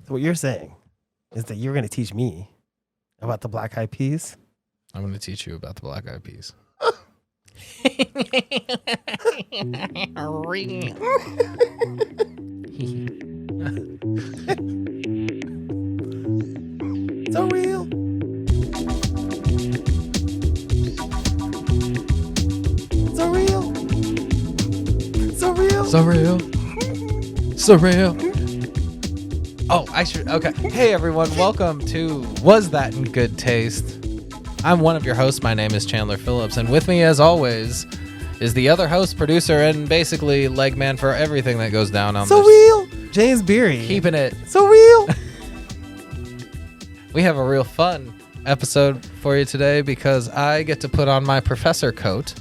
So what you're saying is that you're going to teach me about the Black Eyed Peas? I'm going to teach you about the Black Eyed Peas. So real. So real. So real. So real. So real. Oh, I should. Okay. Hey, everyone. Welcome to Was That in Good Taste? I'm one of your hosts. My name is Chandler Phillips. And with me, as always, is the other host, producer, and basically leg man for everything that goes down on So this. real. James Beery. Keeping it. So real. We have a real fun episode for you today because I get to put on my professor coat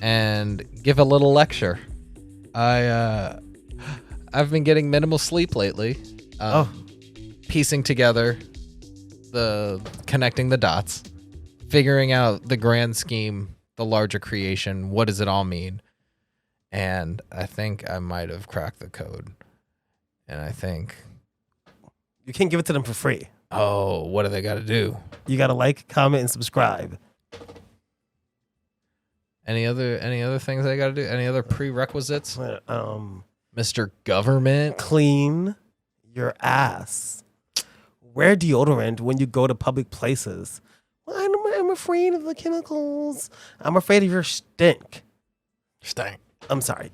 and give a little lecture. I've been getting minimal sleep lately. Piecing together connecting the dots, figuring out the grand scheme, the larger creation. What does it all mean? And I think I might have cracked the code. And I think, You can't give it to them for free. oh, what do they got to do? You got to like, comment, and subscribe. Any other things I got to do? Any other prerequisites? Mr. Government? Clean your ass. Wear deodorant when you go to public places. Well, I'm afraid of the chemicals. I'm afraid of your stink. Stank. I'm sorry.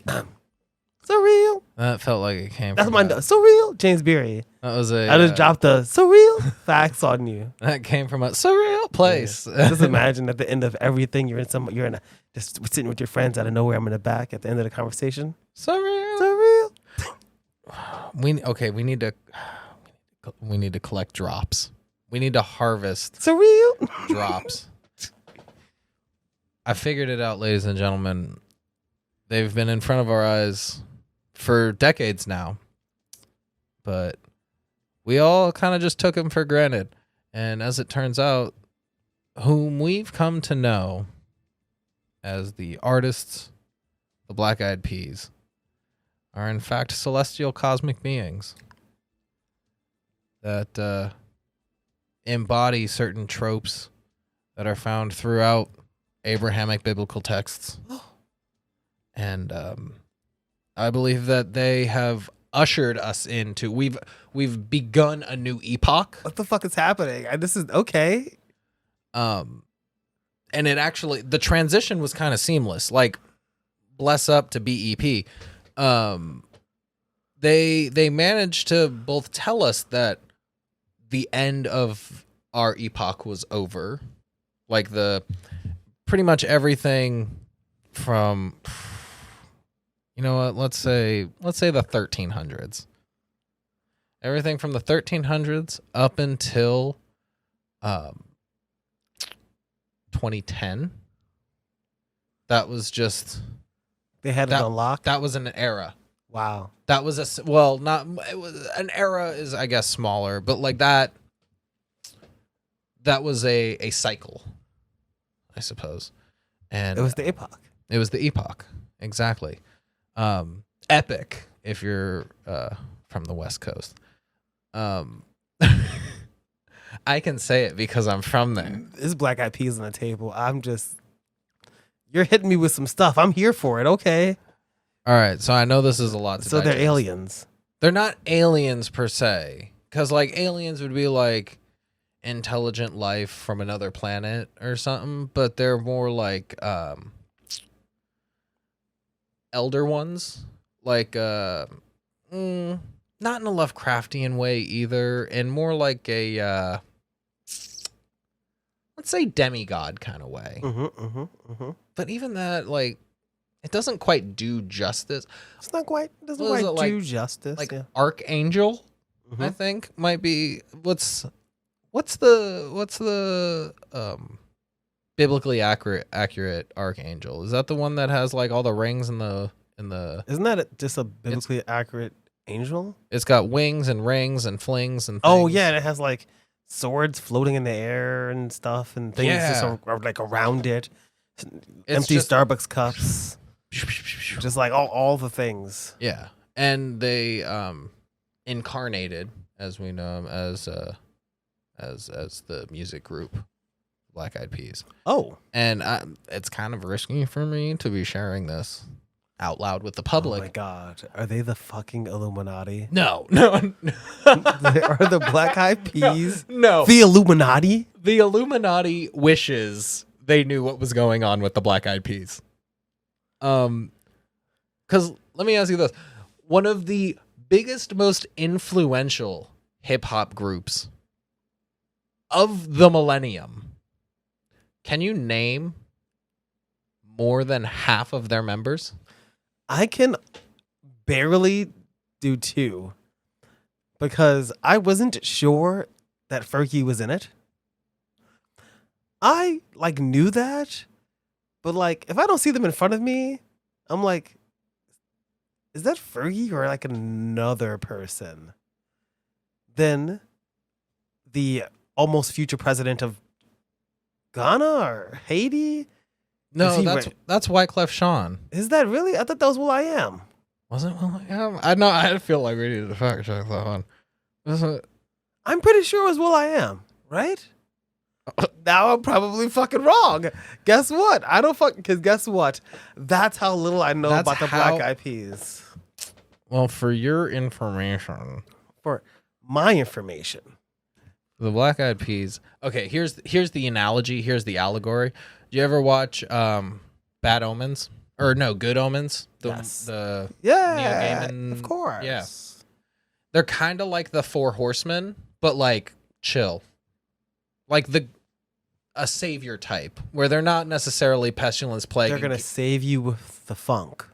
So real. That felt like it came That's from my a, so real. James Beery. that was a I just dropped the so real facts on you. that came from a surreal place. Just imagine at the end of everything, you're in just sitting with your friends out of nowhere. I'm in the back at the end of the conversation. Surreal. So real. We need to collect drops. We need to harvest So real. drops. I figured it out, ladies and gentlemen. They've been in front of our eyes for decades now, but we all kind of just took them for granted. And as it turns out, whom we've come to know as the artists, the Black Eyed Peas, are in fact celestial cosmic beings that embody certain tropes that are found throughout Abrahamic biblical texts. And I believe that they have ushered us into we've begun a new epoch. What the fuck is happening? This is okay. And it actually, the transition was kind of seamless. Like, bless up to BEP. They managed to both tell us that the end of our epoch was over. Like pretty much everything from, you know what, let's say the 1300s. Everything from the 1300s up until 2010. That was just, They had it unlocked. that was an era. Wow. That was it was an era is, I guess, smaller, but like that was a cycle, I suppose. And It was the epoch. It was the epoch. Exactly. Epic, if you're from the West Coast. I can say it because I'm from there. This Black Eyed Peas on the table. You're hitting me with some stuff. I'm here for it. Okay. All right, so I know this is a lot to So they're digest. aliens. They're not aliens per se, because like aliens would be like intelligent life from another planet or something, but they're more like elder ones, like not in a Lovecraftian way either, and more like a let's say demigod kind of way. But even that, like, it doesn't quite do justice. It doesn't quite like, do justice. Like yeah. Archangel, I think might be what's the biblically accurate archangel? Is that the one that has like all the rings in the Isn't that just a biblically accurate angel? It's got wings and rings and flings and things. Oh yeah, and it has like swords floating in the air and stuff and things just are like around it. Empty just Starbucks cups. Just like all the things. Yeah. And they incarnated as we know them as the music group Black Eyed Peas. Oh. And it's kind of risky for me to be sharing this out loud with the public. Oh my God. Are they the fucking Illuminati? No. Are the Black Eyed Peas No. the Illuminati? The Illuminati wishes they knew what was going on with the Black Eyed Peas. Because let me ask you this. One of the biggest, most influential hip-hop groups of the millennium, can you name more than half of their members? I can barely do 2 because I wasn't sure that Fergie was in it. I knew that, but if I don't see them in front of me, I'm like, is that Fergie or another person? Then the almost future president of Ghana or Haiti? No, that's Wyclef Jean. Is that really? I thought that was will.i.am. Wasn't will.i.am? I know. I feel like we need to fact check that one. I'm pretty sure it was will.i.am, right? Now I'm probably fucking wrong. Guess what? I don't because guess what? That's how little I know about the Black Eyed Peas. Well, for your information. For my information. The Black Eyed Peas. Okay, here's the analogy. Here's the allegory. Do you ever watch Bad Omens? Or no, Good Omens? Yes. The Yeah, Neil Gaiman. of course. Yeah. They're kind of like the Four Horsemen, but chill. A savior type, where they're not necessarily pestilence plague. They're going to save you with the funk.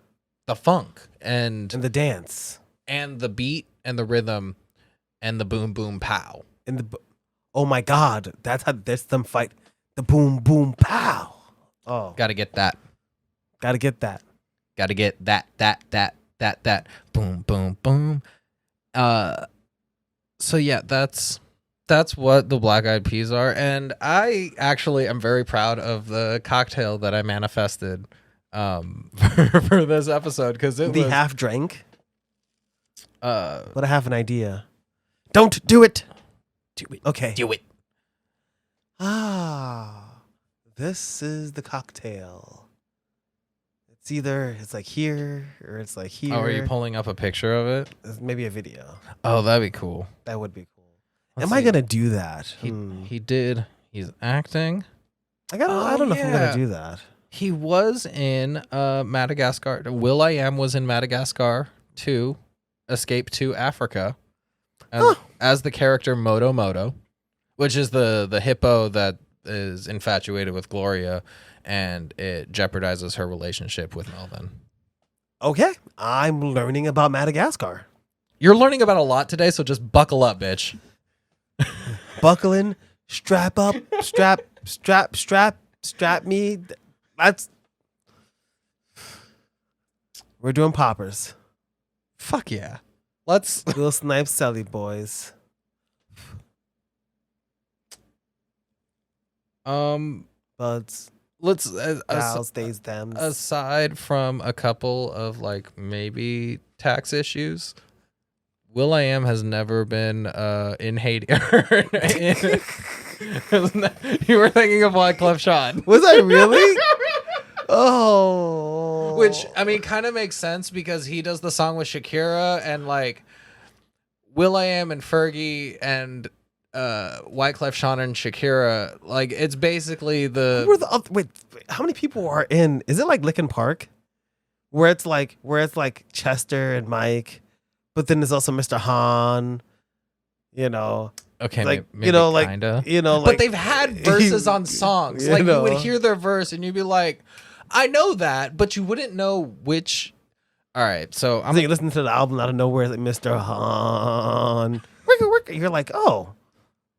The funk. And the dance. And the beat and the rhythm and the boom, boom, pow. Oh my God. That's how them fight. The boom, boom, pow. Oh. Gotta get that. Gotta get that. Gotta get that. Boom, boom, boom. So yeah, that's what the Black Eyed Peas are. And I actually am very proud of the cocktail that I manifested for this episode. Because it was half drink. But I have an idea. Don't do it. Do it. Okay. Do it. This is the cocktail. It's either here or it's here. Oh, are you pulling up a picture of it? It's maybe a video. Oh, that'd be cool. That would be cool. Let's Am I see. gonna do that? He did. He's acting. I don't know if I'm gonna do that. He was in Madagascar. will.i.am was in Madagascar 2, Escape to Africa, as the character Moto Moto, which is the hippo that is infatuated with Gloria, and it jeopardizes her relationship with Melvin. Okay, I'm learning about Madagascar. You're learning about a lot today, so just buckle up, bitch. Buckle in, strap up, strap me. We're doing poppers. Fuck yeah. Let's Little Snipes Selly boys. Buds. Let's Gals, days, thems. aside from a couple of maybe tax issues, will.i.am has never been in Haiti. You were thinking of Wyclef Jean. Was I really? Oh. Which, I mean, kind of makes sense because he does the song with Shakira, and will.i.am and Fergie and Wyclef Jean and Shakira, it's basically the... Who were the wait, how many people are in? Is it like Linkin Park? Where it's Chester and Mike, but then there's also Mr. Han, Okay, maybe kinda. But they've had verses on songs. You would hear their verse and you'd be like, I know that, but you wouldn't know which. All right, so I'm listening to the album out of nowhere, Mr. Han. You're like, oh,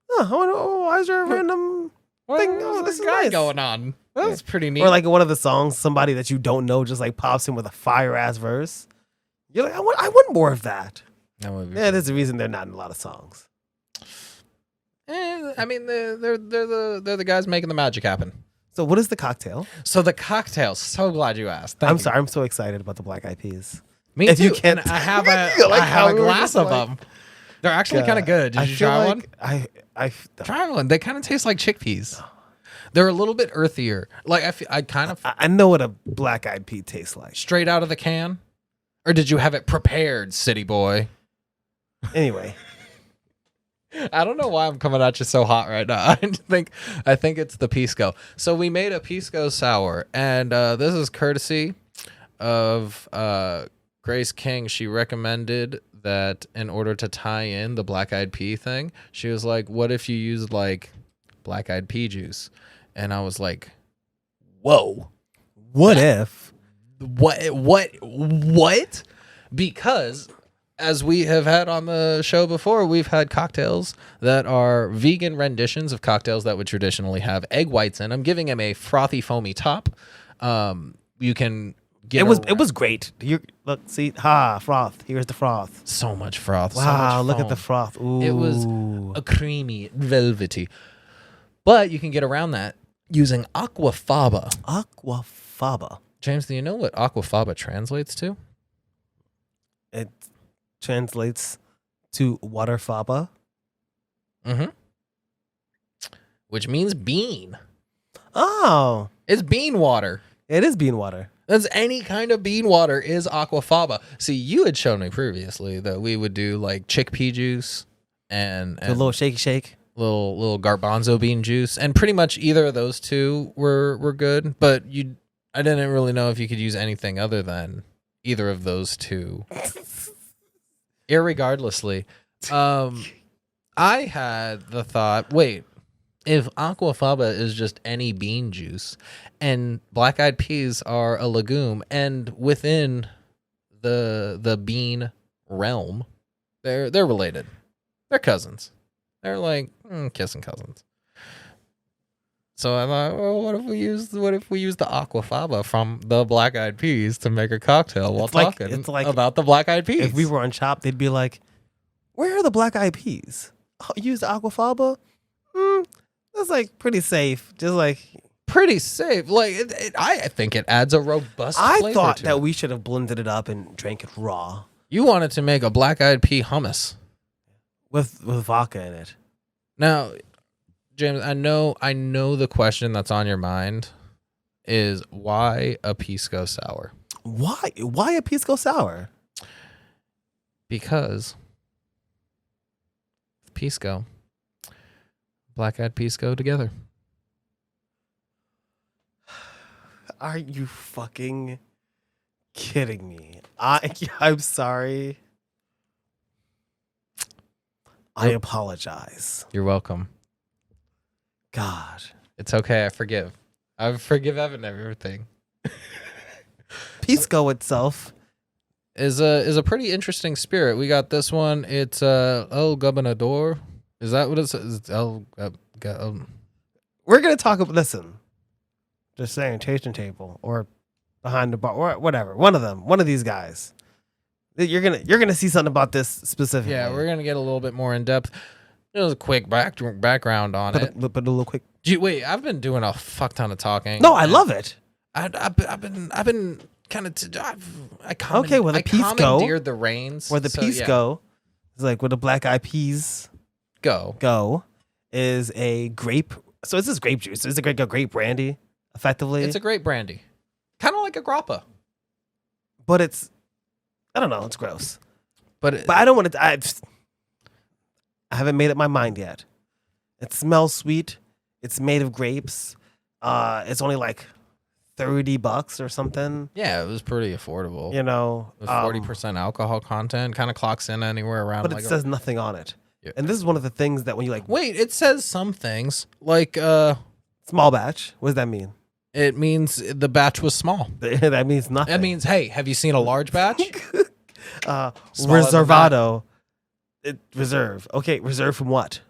why is there a random thing? Oh, this is nice. going on. That's pretty neat. Or in one of the songs, somebody that you don't know just pops in with a fire ass verse. You're like, I want more of that. That would be there's a reason they're not in a lot of songs. I mean, they're the guys making the magic happen. So what is the cocktail? So the cocktail. So glad you asked. I'm sorry. I'm so excited about the Black Eyed Peas. Me if too. You can't, and I have a glass of them. They're actually kind of good. Did you try one? I Try one. They kind of taste like chickpeas. They're a little bit earthier. Like I kind of I know what a black eyed pea tastes like. straight out of the can, or did you have it prepared, city boy? Anyway, I don't know why I'm coming at you so hot right now. I think it's the pisco. So we made a pisco sour, and this is courtesy of Grace King. She recommended that in order to tie in the black eyed pea thing, she was like, "What if you used like black eyed pea juice?" And I was like, "Whoa, what if? What? Because." As we have had on the show before, we've had cocktails that are vegan renditions of cocktails that would traditionally have egg whites in them, giving them a frothy, foamy top. You can get it was great. Look, see, froth. Here's the froth. so much froth. Wow, so much look at foam. the froth. Ooh. It was a creamy, velvety. But you can get around that using aquafaba. Aquafaba. James, do you know what aquafaba translates to? It translates to water faba. Mm-hmm. Which means bean. Oh, It's bean water. it is bean water. That's any kind of bean water is aquafaba. See, you had shown me previously that we would do like chickpea juice and A little shaky shake. little garbanzo bean juice, and pretty much either of those two were good. But I didn't really know if you could use anything other than either of those two. Irregardlessly, I had the thought, wait, if aquafaba is just any bean juice and black-eyed peas are a legume, and within the bean realm, they're related. They're cousins. They're like kissing cousins. So I thought, well, what if we use the aquafaba from the black-eyed peas to make a cocktail while talking about the black-eyed peas? If we were on Chopped, they'd be like, "Where are the black eyed peas? Oh, use the aquafaba? That's like pretty safe. Just like pretty safe. Like I think it adds a robust flavor I thought to that it. we should have blended it up and drank it raw You wanted to make a black-eyed pea hummus. with vodka in it. Now, James, I know the question that's on your mind is why a pisco sour? Why? Why a pisco sour? Because pisco, black-eyed peas go together. Are you fucking kidding me? I'm sorry. I apologize. You're welcome. God. It's okay. I forgive. I forgive Evan everything. Pisco itself Is a pretty interesting spirit. We got this one. It's El Gobernador. Is that what it says? We're gonna talk about. Listen, just saying, tasting table or behind the bar or whatever. One of these guys. You're gonna see something about this specifically. Yeah, we're gonna get a little bit more in depth. There's a quick background on it. But a little quick. Wait, I've been doing a fuck ton of talking. No, I love it. I've been kind of. I commandeered the reins. Where the pisco is like where the black eyed peas go is a grape. So it's this grape juice. It's a grape brandy, effectively. It's a grape brandy, kind of like a grappa. But it's, I don't know. It's gross. But I don't want to. I haven't made up my mind yet. It smells sweet. It's made of grapes. It's only like $30 or something. Yeah, it was pretty affordable. You know, 40% alcohol content, kind of clocks in anywhere around. But like it says nothing on it. Yeah. And this is one of the things that when you like. Wait, it says some things like small batch. What does that mean? It means the batch was small. That means nothing. That means, hey, have you seen a large batch? Reservado. Reserve. Okay, reserve from what?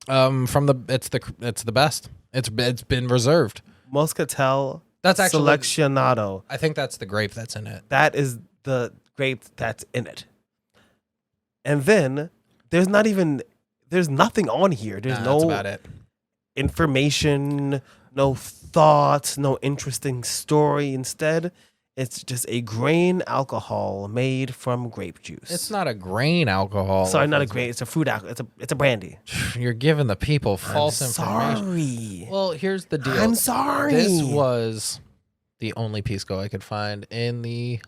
It's the best. It's been reserved. Moscatel. That's actually Seleccionado. I think that's the grape that's in it. That is the grape that's in it. And then there's nothing on here. There's no that's about it. Information, no thoughts, no interesting story. Instead, It's just a grain alcohol made from grape juice. It's not a grain alcohol. Sorry, not a grain. It's a fruit alcohol. It's a brandy. You're giving the people false information. Sorry. Well, here's the deal. I'm sorry. This was the only pisco I could find in the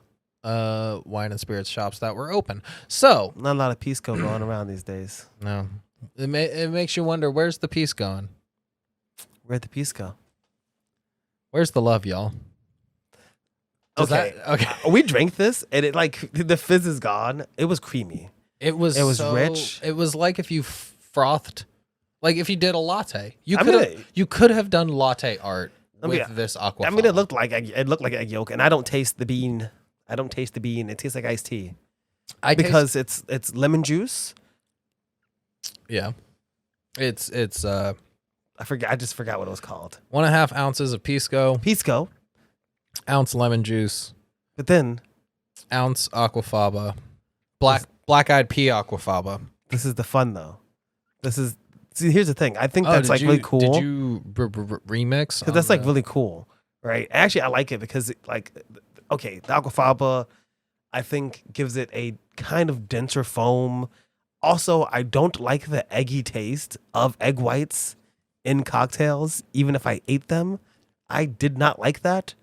wine and spirits shops that were open. So Not a lot of pisco going around these days. no, it makes you wonder, where's the peace going? Where'd the pisco? Where's the love, y'all? Okay. We drank this and it like the fizz is gone. It was creamy. It was rich. It was like if you frothed, like if you did a latte. You I could have done latte art I mean, with this aqua. I mean, it looked like egg yolk, and I don't taste the bean. It tastes like iced tea because it's lemon juice. Yeah, it's I just forgot what it was called. 1.5 ounces of pisco, Ounce lemon juice, but then ounce aquafaba, black-eyed pea aquafaba. this is the fun though. Here's the thing. I think that's like really cool. Did you remix? Because that's like really cool, right? Actually, I like it because the aquafaba, I think gives it a kind of denser foam. Also, I don't like the eggy taste of egg whites in cocktails. Even if I ate them, I did not like that.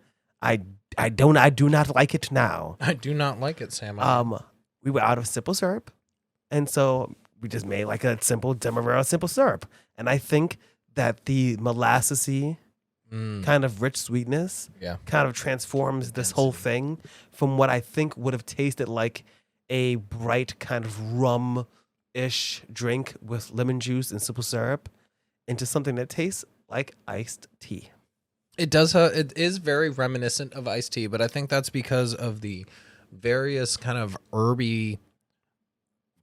I do not like it now. I do not like it, Sam. We were out of simple syrup, and so we just made like a simple Demerara simple syrup. And I think that the molassesy kind of rich sweetness kind of transforms this whole thing from what I think would have tasted like a bright kind of rum-ish drink with lemon juice and simple syrup into something that tastes like iced tea. It does. It is very reminiscent of iced tea, but I think that's because of the various kind of herby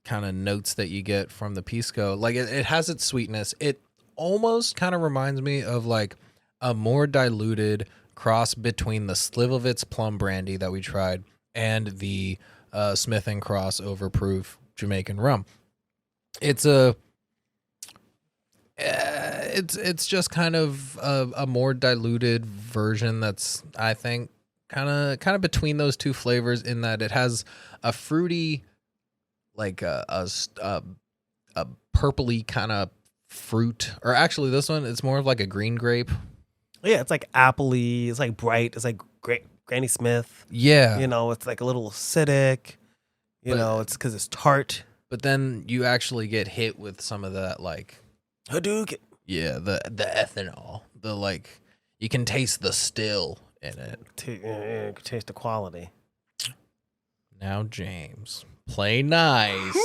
kind of notes that you get from the pisco. Like it has its sweetness. It almost kind of reminds me of like a more diluted cross between the Slivovitz plum brandy that we tried and the Smith & Cross overproof Jamaican rum. It's just kind of a more diluted version that's, I think, kind of between those two flavors in that it has a fruity, like a purpley kind of fruit. Or actually, this one, it's more of like a green grape. Yeah, it's like appley. It's like bright. It's like Granny Smith. Yeah. It's like a little acidic. It's because it's tart. But then you actually get hit with some of that, like... Hadouken. Yeah, the ethanol. The, like... You can taste the still in it. You can taste the quality. Now, James. Play nice.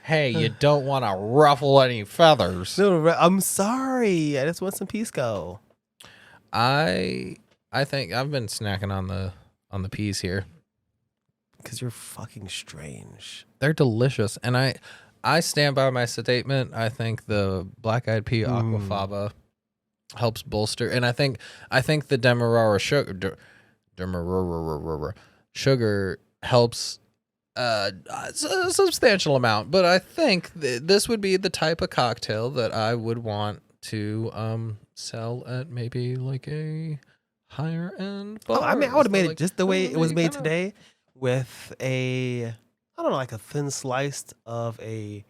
Hey, you don't want to ruffle any feathers. No, I'm sorry. I just want some pisco. I think I've been snacking on the peas here. Because you're fucking strange. They're delicious. And I stand by my statement. I think the black-eyed pea aquafaba helps bolster. And I think the Demerara sugar helps a substantial amount. But I think this would be the type of cocktail that I would want to sell at maybe like a higher end bar. Oh, I mean, I would have made it just the way it was made today, with like a thin slice of a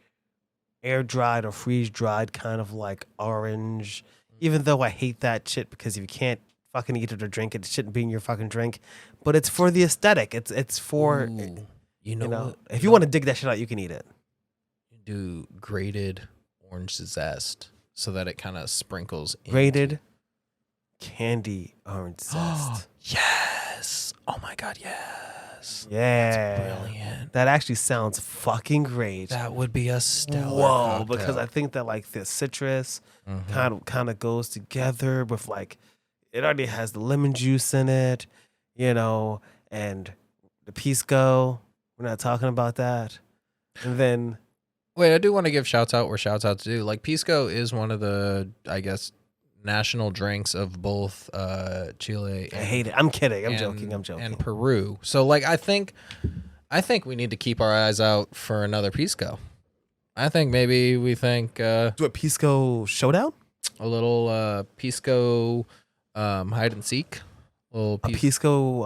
air dried or freeze dried kind of like orange. Even though I hate that shit, because if you can't fucking eat it or drink it, it shouldn't be in your fucking drink. But it's for the aesthetic. It's for what? If you want to dig that shit out, you can eat it. Do grated orange zest so that it kind of sprinkles in. Grated candy orange zest. Yes. Oh my God, yes. Yeah. That's brilliant. That actually sounds fucking great. That would be a stellar cocktail. Because I think that like the citrus kind of goes together with like, it already has the lemon juice in it, and the pisco. We're not talking about that. And then... Wait, I do want to give shouts out where shouts out to do. Like, pisco is one of the, I guess, national drinks of both Chile and... I hate it. I'm kidding. I'm joking. And Peru. So, like, I think we need to keep our eyes out for another pisco. I think maybe we think... Do a pisco showdown? A little pisco Hide and seek. Little A piece. pisco.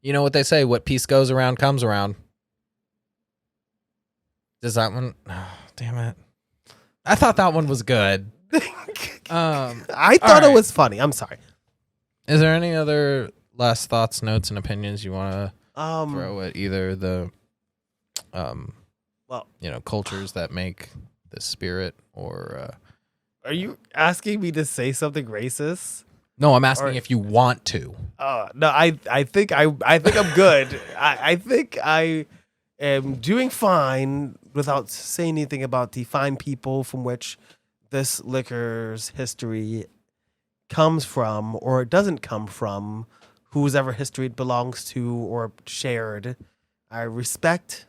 You know what they say? What piece goes around comes around. Does that one? Oh, damn it! I thought that one was good. I thought it was funny. I'm sorry. Is there any other last thoughts, notes, and opinions you want to throw at either the, cultures that make the spirit, or? Are you asking me to say something racist? No, I'm asking if you want to. No, I think I'm good. I think I am doing fine without saying anything about the fine people from which this liquor's history comes from, or it doesn't come from, whose ever history it belongs to or shared. I respect.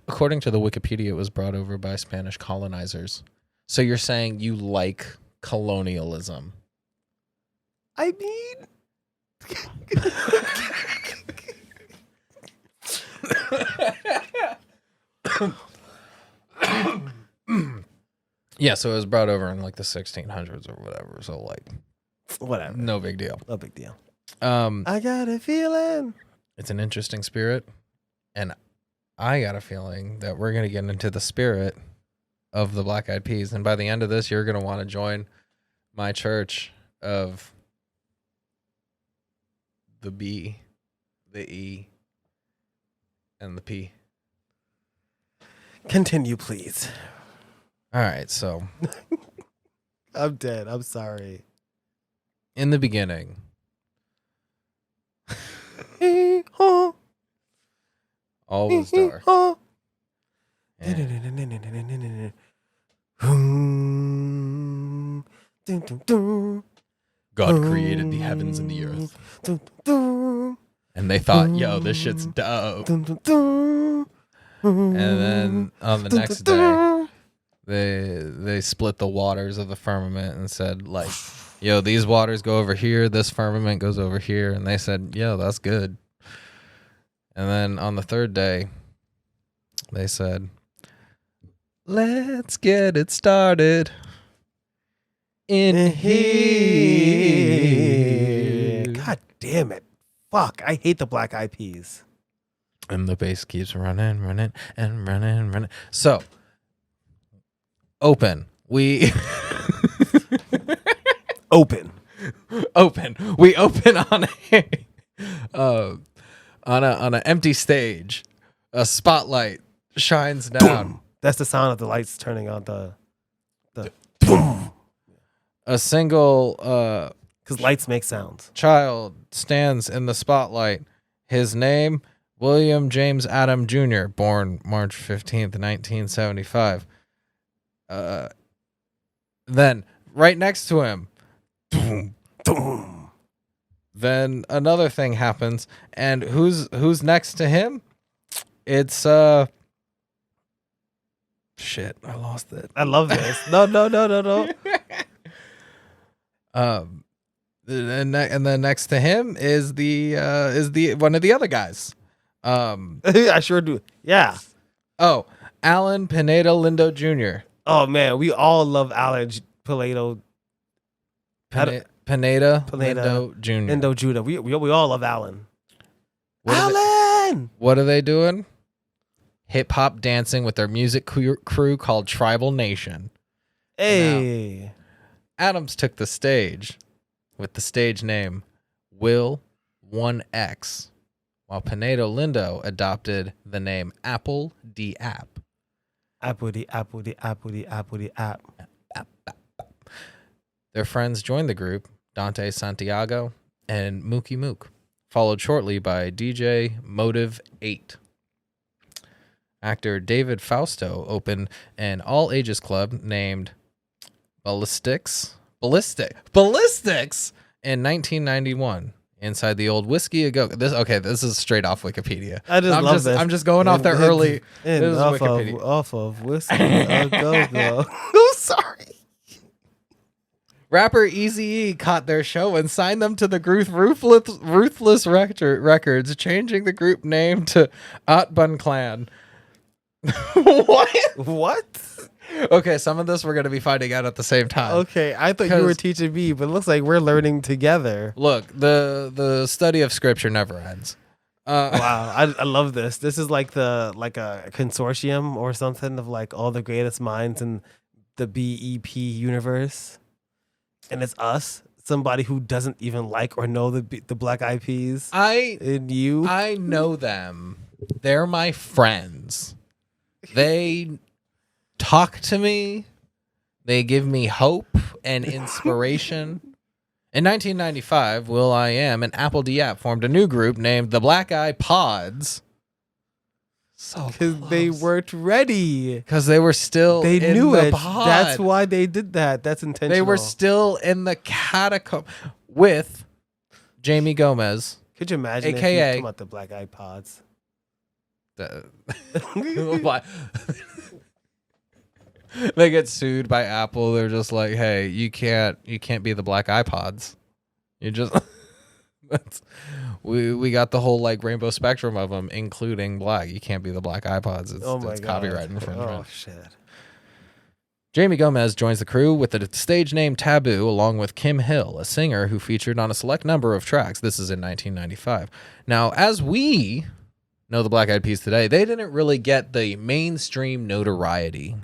According to the Wikipedia, it was brought over by Spanish colonizers. So you're saying you like colonialism? I mean, yeah, so it was brought over in like the 1600s or whatever. So like, whatever, no big deal. no big deal. I got a feeling it's an interesting spirit, and I got a feeling that we're gonna get into the spirit of the Black Eyed Peas, and by the end of this, you're gonna want to join my church of the B, the E, and the P. Continue, please. All right, so I'm dead. I'm sorry. in the beginning, all was dark. And God created the heavens and the earth. And they thought, yo, this shit's dope. And then on the next day, they split the waters of the firmament and said, like, yo, these waters go over here, this firmament goes over here. And they said, yo, that's good. And then on the third day, they said, let's get it started in here. God damn it. Fuck, I hate the Black Eyed Peas. And the bass keeps running. So, open. We open. We open on an empty stage. A spotlight shines down. That's the sound of the lights turning on the A single because lights make sounds. Child stands in the spotlight. His name, William James Adam Jr., born March 15th, 1975. Then, right next to him, then another thing happens. And who's next to him? It's, shit, I lost it. I love this. No. And then next to him is the one of the other guys. I sure do. Yeah. Oh, Alan Pineda Lindo Jr. Oh man, we all love Alan Pineda Lindo Jr. Lindo Judah. We all love Alan. Alan. What are they doing? Hip hop dancing with their music crew called Tribal Nation. Hey. Now, Adams took the stage with the stage name Will 1X, while Pineda Lindo adopted the name Apple D App. Apple D App. Their friends joined the group, Dante Santiago and Mookie Mook, followed shortly by DJ Motive 8. Actor David Fausto opened an all-ages club named Ballistics in 1991 inside the old Whiskey A Go. This is straight off Wikipedia. I just love this. I'm just going off there early. Off of Whiskey A Go. I'm sorry. Rapper Eazy-E caught their show and signed them to the group Ruthless Records, changing the group name to Atbun Clan. What? Okay, some of this we're gonna be finding out at the same time. Okay, I thought you were 'Cause- teaching me, but it looks like we're learning together. Look, the study of scripture never ends. Wow, I love this. This is like a consortium or something of like all the greatest minds in the BEP universe, and it's us, somebody who doesn't even like or know the Black Eyed Peas, and you. I know them. They're my friends. They talk to me. They give me hope and inspiration. In 1995, will.i.am and Apple Diap formed a new group named the Black Eyed Pods. So Because they weren't ready. Because they were still They in knew the it. pod. That's why they did that. That's intentional. They were still in the catacomb with Jamie Gomez. Could you imagine AKA if you come out the Black Eyed Pods? They get sued by Apple. They're just like, hey, you can't be the Black iPods. You just we got the whole like rainbow spectrum of them, including black. You can't be the Black iPods. It's copyright infringement. Oh shit. Jamie Gomez joins the crew with the stage name Taboo, along with Kim Hill, a singer who featured on a select number of tracks. This is in 1995. Now, as we know the Black Eyed Peas today, they didn't really get the mainstream notoriety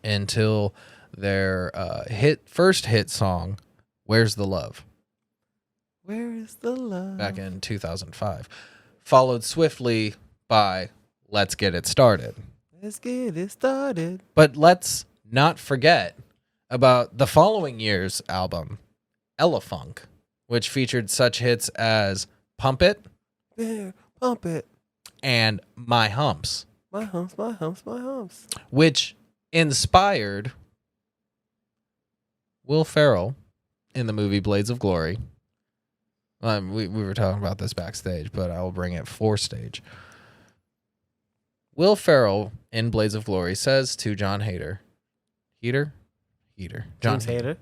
until their first hit song, Where's the Love? Where is the love? Back in 2005. Followed swiftly by Let's Get It Started. Let's get it started. But let's not forget about the following year's album, Elefunk, which featured such hits as Pump It, There, pump it. and My Humps, My humps, my humps, my humps. which inspired Will Ferrell in the movie Blades of Glory. We were talking about this backstage, but I'll bring it forestage. Will Ferrell in Blades of Glory says to John Hader, John Hader. John Hader.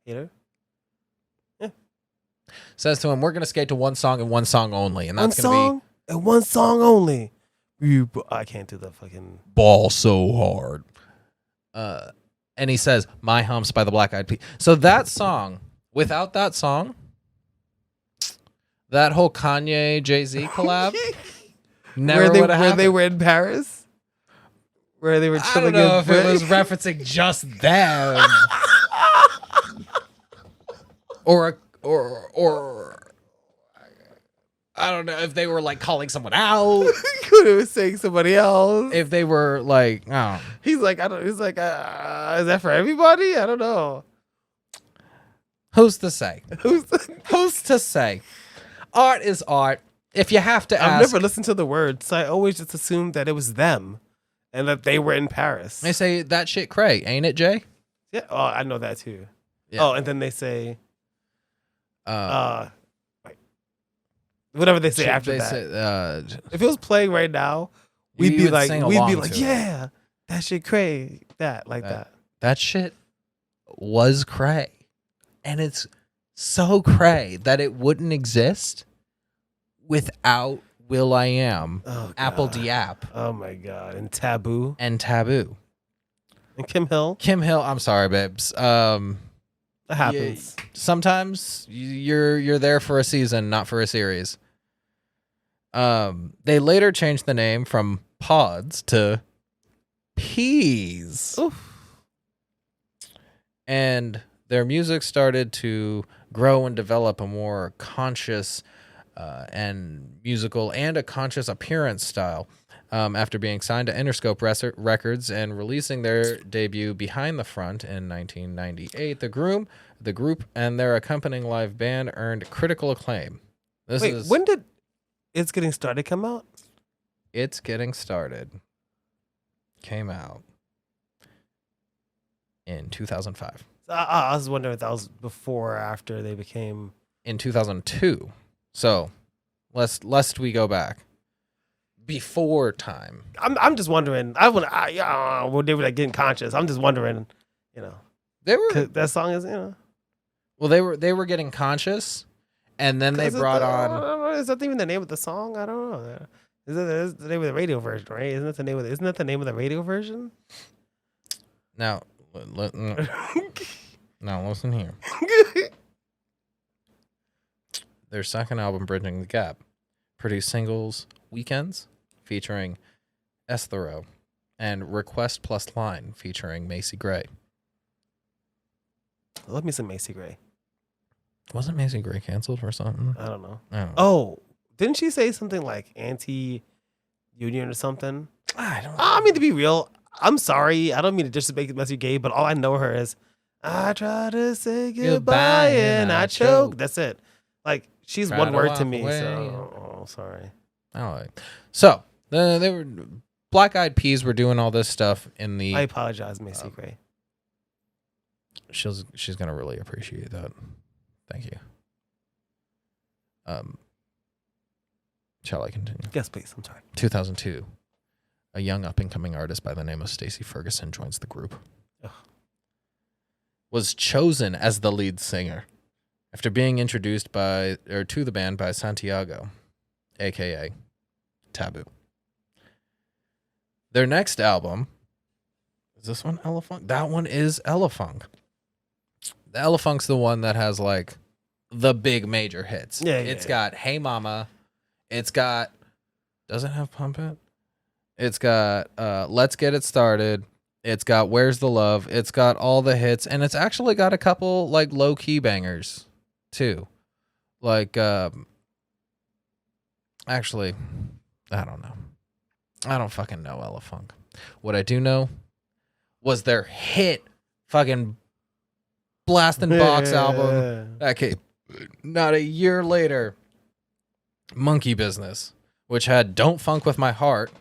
Hader. says to him, we're going to skate to one song and one song only. And that's One going to song and one song only. I can't do the fucking be Ball So Hard. And he says, My Humps by the Black Eyed Peas. So that song, without that song, that whole Kanye Jay-Z collab never would have happened. Where they were in Paris? Where they were I chilling don't know in if it was referencing just them. or I don't know if they were like calling someone out. Could have been saying somebody else. If they were like, oh. He's like, is that for everybody? I don't know. Who's to say? Who's Who's to say? Art is art. If you have to I've ask. never listened to the words, so I always just assumed that it was them and that they were in Paris. They say that shit cray, ain't it, Jay? Yeah. Oh, I know that too. Yeah. Oh, and then they say, whatever they say after that. Say, If it was playing right now, You we'd be would like, sing along to it. yeah, that shit cray, that. that shit was cray. And it's so cray that it wouldn't exist without will.i.am, Oh, Apple God. Diap, Oh my God. And Taboo. and Taboo. And Kim Hill. Kim Hill, I'm sorry, babes. That happens. Sometimes you're there for a season, not for a series. They later changed the name from Pods to Peas. Oof. And their music started to grow and develop a more conscious and musical and a conscious appearance style. After being signed to Interscope Records and releasing their debut Behind the Front in 1998, the group and their accompanying live band earned critical acclaim. When did It's Getting Started come out? It's Getting Started came out in 2005. I was wondering if that was before or after they became. In 2002. So, lest we go back. Before time. I'm just wondering. When they were like getting conscious. I'm just wondering, They were 'cause that song is, well, they were getting conscious, and then they brought I on. don't know, is that even the name of the song? I don't know. That's the name of the radio version, right? Isn't that the name of the radio version? Now, now listen here. Their second album, Bridging the Gap, produced singles Weekends featuring Esthero and Request Plus Line featuring Macy Gray. Love me some Macy Gray. Wasn't Macy Gray canceled or something? I don't know. I don't know. Oh, didn't she say something like anti-union or something? I don't know. I mean, to be real, I'm sorry. I don't mean to just make it messy gay, but all I know her is, I try to say goodbye and I choke. That's it. Like, she's Try one to word walk to me. away. So, sorry. I don't like. So they were Black Eyed Peas were doing all this stuff in the. I apologize, Macy Gray. She's gonna really appreciate that. Thank you. Shall I continue? Yes, please. I'm sorry. 2002, a young up-and-coming artist by the name of Stacey Ferguson joins the group. Ugh. Was chosen as the lead singer after being introduced to the band by Santiago, aka Taboo. Their next album, is this one Elefunk? That one is Elefunk. The Elefunk's the one that has like the big major hits. Yeah, It's got Hey Mama. It's got, does it have Pump It? It's got Let's Get It Started. It's got Where's the Love. It's got all the hits. And it's actually got a couple like low key bangers too. Like, actually, I don't know. I don't fucking know Elefunk. What I do know was their hit fucking Blasting Box album. Okay, not a year later, Monkey Business, which had Don't Funk With My Heart,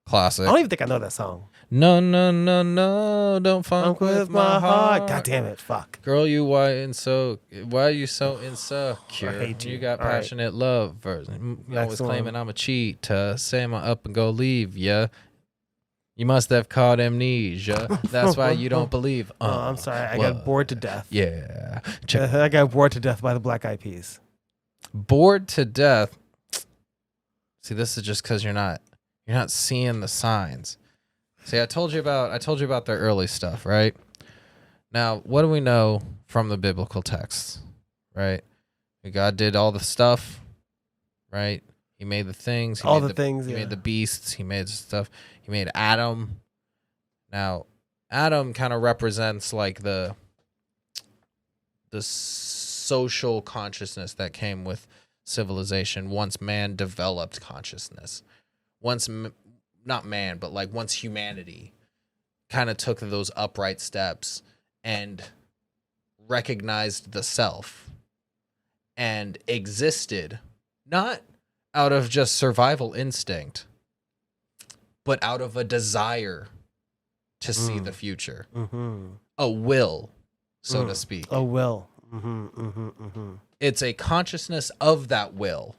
classic. I don't even think I know that song. No, don't funk with my heart. God damn it, fuck. Girl, why are you so insecure? I hate you. got All right. passionate love version. You always Excellent. claiming I'm a cheat. Say I'm up and go leave, yeah. You must have caught amnesia. That's why you don't believe. Oh, I'm sorry. I got bored to death. Yeah. I got bored to death by the Black Eyed Peas. Bored to death. See, this is just because you're not seeing the signs. See, I told you about their early stuff, right? Now, what do we know from the biblical texts, right? God did all the stuff, right? He made the things. He made the beasts. He made stuff. He made Adam. Now, Adam kind of represents like the social consciousness that came with civilization once man developed consciousness. Not man, but like once humanity kind of took those upright steps and recognized the self and existed not out of just survival instinct, but out of a desire to see the future, a will, so to speak. A will. It's a consciousness of that will.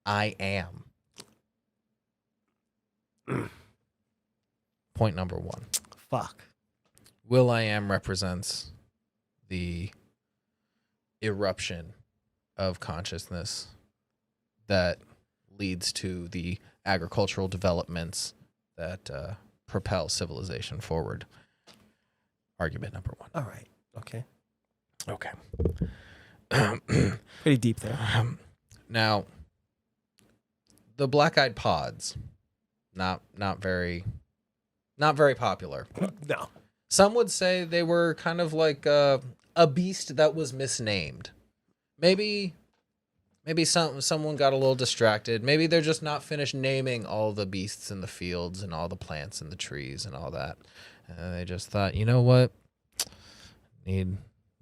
I am. Point number one. Fuck. Will I am represents the eruption of consciousness that leads to the agricultural developments that propel civilization forward. Argument number one. All right. Okay. Okay. Pretty deep there. Now, the Black Eyed Pods, not very popular. No. Some would say they were kind of like a beast that was misnamed. Maybe someone got a little distracted. Maybe they're just not finished naming all the beasts in the fields and all the plants and the trees and all that. And they just thought, you know what? Need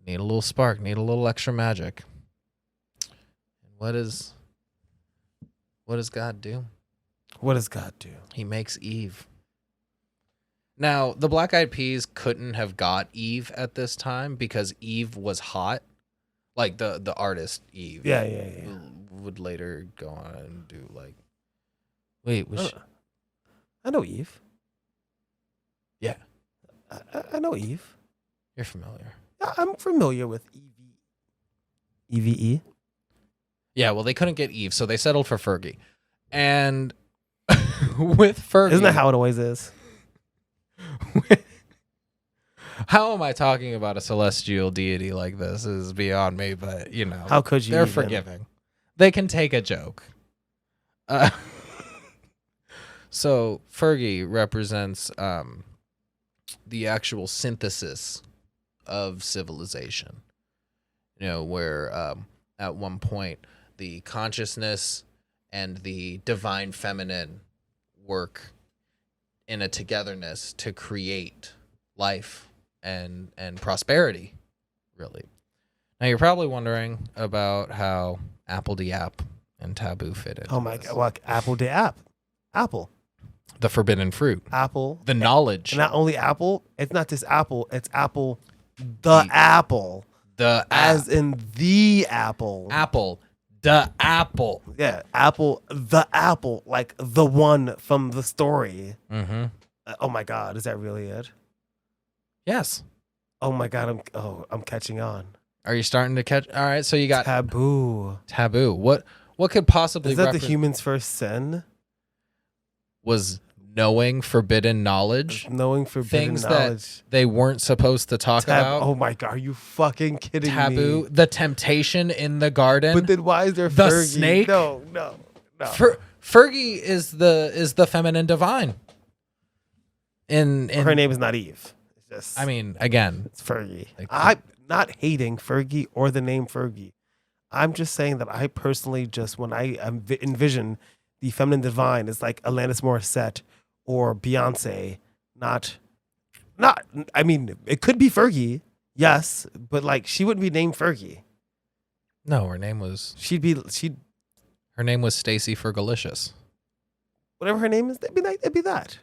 a little spark, need a little extra magic. And what does God do? What does God do? He makes Eve. Now, the Black Eyed Peas couldn't have got Eve at this time because Eve was hot. Like the artist Eve. Yeah. Would later go on and do like. Wait, I know Eve. Yeah. I know Eve. You're familiar. I'm familiar with EVE. Yeah, well, they couldn't get Eve, so they settled for Fergie. And with Fergie, Isn't that how it always is? how am I talking about a celestial deity like this is beyond me, but you know, How could you? they're even? forgiving. They can take a joke. So Fergie represents the actual synthesis of civilization. You know, where at one point the consciousness and the divine feminine work in a togetherness to create life and prosperity, really. Now you're probably wondering about how Apple de App and Taboo fit in. Oh my god! Like apple de apple, The forbidden fruit. apple. The knowledge. And not only apple. It's not just apple. It's apple, the apple, The as in the apple. apple. The apple. Yeah, apple, the apple, like the one from the story. Mm-hmm. Oh my god, is that really it? Yes. Oh my god, I'm catching on. Are you starting to catch? All right, so you got Taboo. taboo. What could possibly Is that the human's first sin? was knowing forbidden knowledge, Knowing forbidden things knowledge. that they weren't supposed to talk about. Oh my god, are you fucking kidding Taboo, me? the temptation in the garden. But then why is there The Fergie? snake? No. Fergie is the feminine divine. In Her name is not Eve. It's just, I mean, again, it's Fergie. Like- I'm not hating Fergie or the name Fergie. I'm just saying that I personally just, when I envision the feminine divine, it's like Alanis Morissette or Beyonce. Not. I mean, it could be Fergie, yes, but like she wouldn't be named Fergie. no, her name was Stacy Fergalicious. Whatever her name is, it'd be that.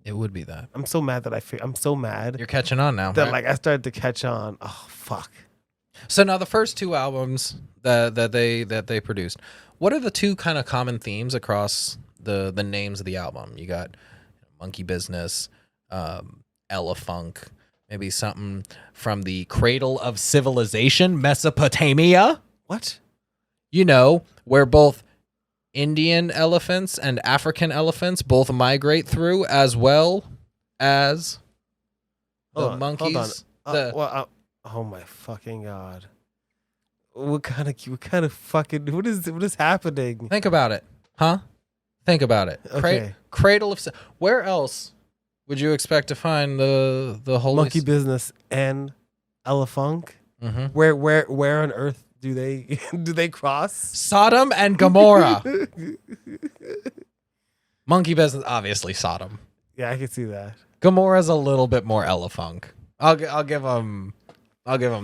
It would be that. I'm so mad that I'm so mad You're catching on now. that right? like I started to catch on. Oh fuck. So now the first two albums that they produced, what are the two kind of common themes across the names of the album? You got Monkey Business, Elefunk, maybe something from the Cradle of Civilization, Mesopotamia. What? You know, where both Indian elephants and African elephants both migrate through, as well as the monkeys. Oh my fucking god! What kind of fucking what is happening? Think about it, huh? Think about it. Okay. Cradle of. Where else would you expect to find the holy Monkey Business and Elefunk? Mm-hmm. Where on earth do they cross? Sodom and Gomorrah. Monkey Business, obviously Sodom. Yeah, I can see that. Gomorrah's a little bit more Elefunk. I'll give them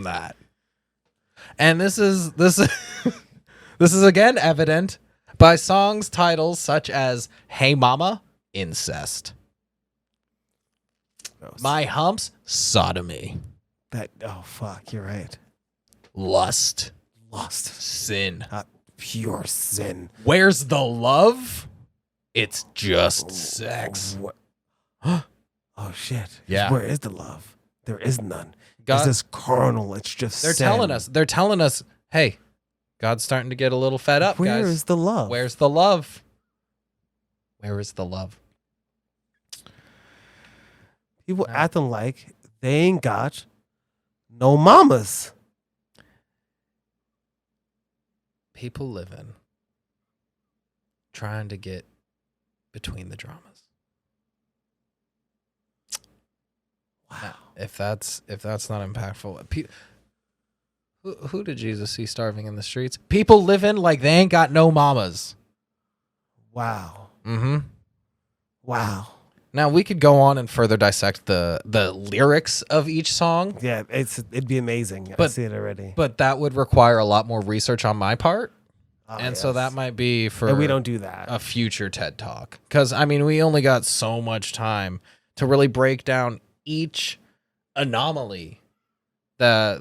that. And this is this is again evident by songs titles such as "Hey Mama," incest. Gross. My humps, sodomy. Oh fuck, you're right. Lust, Lost, sin. pure sin. Where's the love? It's just sex. Oh shit. Yeah. Where is the love? There is none. God- It's just carnal. It's just They're sin. telling us, hey, God's starting to get a little fed up, Where guys. is the love? Where's the love? Where is the love? People acting like they ain't got no mamas. People living, trying to get between the dramas. Wow. Now, if that's not impactful, who did Jesus see starving in the streets? People living like they ain't got no mamas. Wow. Mm-hmm. Wow. Now we could go on and further dissect the lyrics of each song, Yeah, it'd be amazing. I But- see it already. but that would require a lot more research on my part, Oh, and so yes. that might be for And we don't do that. a future TED Talk, because I mean we only got so much time to really break down each anomaly. There's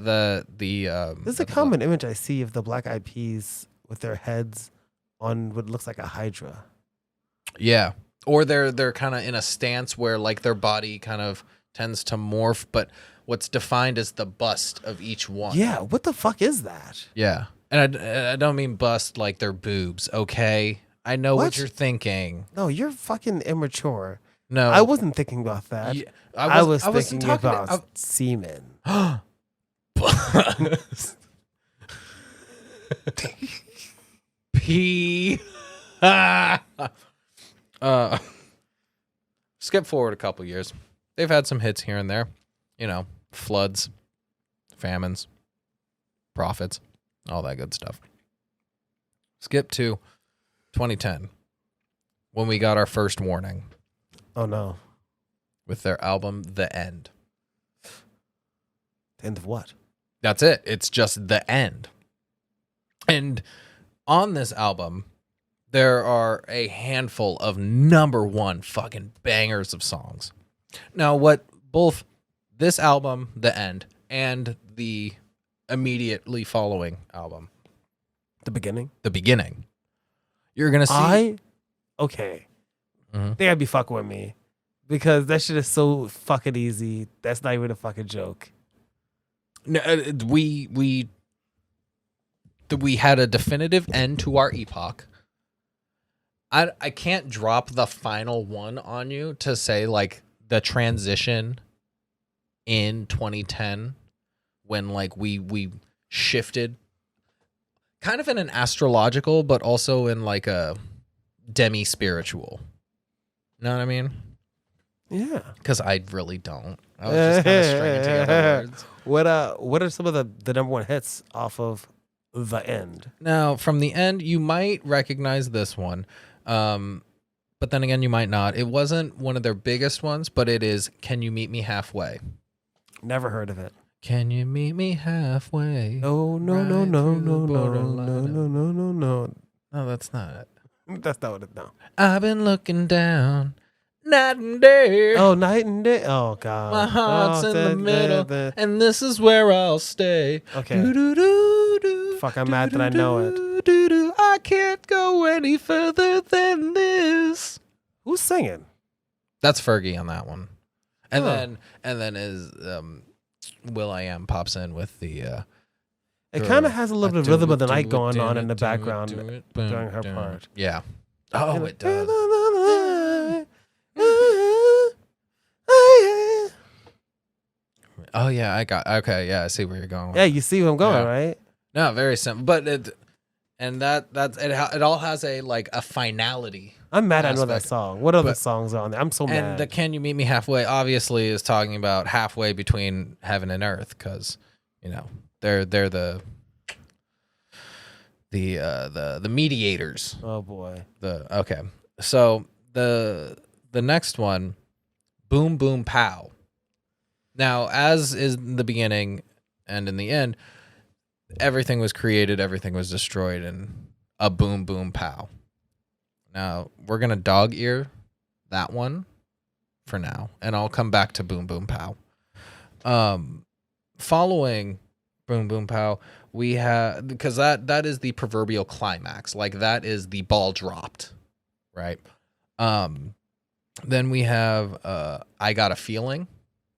a the- common image I see of the Black Eyed Peas with their heads on what looks like a hydra. Yeah. Or they're kind of in a stance where like their body kind of tends to morph, but what's defined as the bust of each one. Yeah, what the fuck is that? Yeah. And I don't mean bust like they're boobs, okay? I know what What? you're thinking. No, you're fucking immature. No. I wasn't thinking about that. Yeah, I was wasn't thinking talking about semen. P. Skip forward a couple years. They've had some hits here and there. You know, floods, famines, prophets, all that good stuff. Skip to 2010 when we got our first warning Oh no. with their album The End. The end of what? That's it. It's just The End. And on this album, there are a handful of number one fucking bangers of songs. Now, what both this album, The End, and the immediately following album, The beginning? The Beginning, you're going to see. Okay. Mhm. They gotta be fucking with me. Because that shit is so fucking easy. That's not even a fucking joke. No, we had a definitive end to our epoch. I can't drop the final one on you to say like the transition in 2010 when like we shifted kind of in an astrological but also in like a demi-spiritual. Know what I mean? Yeah. Because I really don't. I was just kind of stringing together words. What are some of the number one hits off of The End? Now, from The End, you might recognize this one. But then again, you might not. It wasn't one of their biggest ones, but it is Can You Meet Me Halfway? Never heard of it. Can you meet me halfway? No, no, Right no, no, through the no, no, borderline no, of- no, no, no, no. No, that's not it. That's not what it. No. I've been looking down night and day. Oh, night and day. Oh God. My heart's Oh, in the middle, and this is where I'll stay. Okay. Do-do-do-do, Fuck, I'm mad that I know it. do-do-do-do. I can't go any further than this. Who's singing? That's Fergie on that one. And Huh. then is Will.i.am pops in with the It kind of has a little bit of rhythm of the night going on in the background during her part. Yeah. Oh, it does. Oh yeah, I see where you're going with Yeah, you see where I'm going, Yeah. right? No, very simple. But it all has a like a finality. I'm mad I know that Aspect. song. What other But- songs are on there? I'm so And mad. the Can You Meet Me Halfway obviously is talking about halfway between heaven and earth because, you know, they're the mediators. Oh boy. Okay. So the next one, Boom Boom Pow. Now, as is in the beginning and in the end, everything was created, everything was destroyed in a boom boom pow. Now, we're going to dog ear that one for now, and I'll come back to boom boom pow. Following boom boom pow, we have, because that is the proverbial climax, like that is the ball dropped, right? Then we have I Got a Feeling,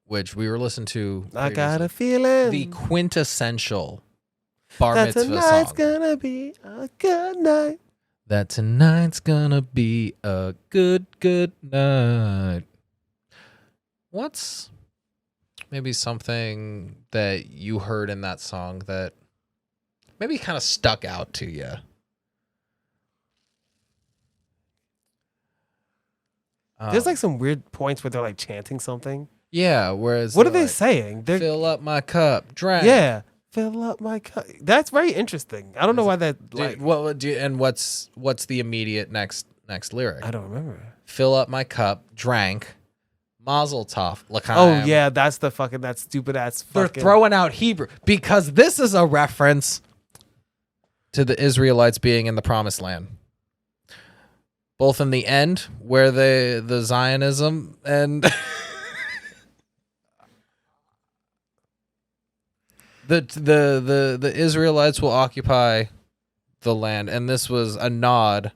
which we were listening to I got previously. a feeling The quintessential bar that mitzvah tonight's song. gonna be a good night. That tonight's gonna be a good night. What's maybe something that you heard in that song that maybe kind of stuck out to you? There's like some weird points where they're like chanting something. yeah, whereas What are they like, saying? They're fill up my cup, drink. yeah, fill up my cup. That's very interesting. I don't know why that Dude, like. what would you, and what's the immediate next lyric? I don't remember. Fill up my cup, drank, Mazel Tov, L'chaim. Oh yeah, that's the fucking that stupid ass. They're Fucking, throwing out Hebrew because this is a reference to the Israelites being in the Promised Land. Both in the end, where the Zionism and the Israelites will occupy the land, and this was a nod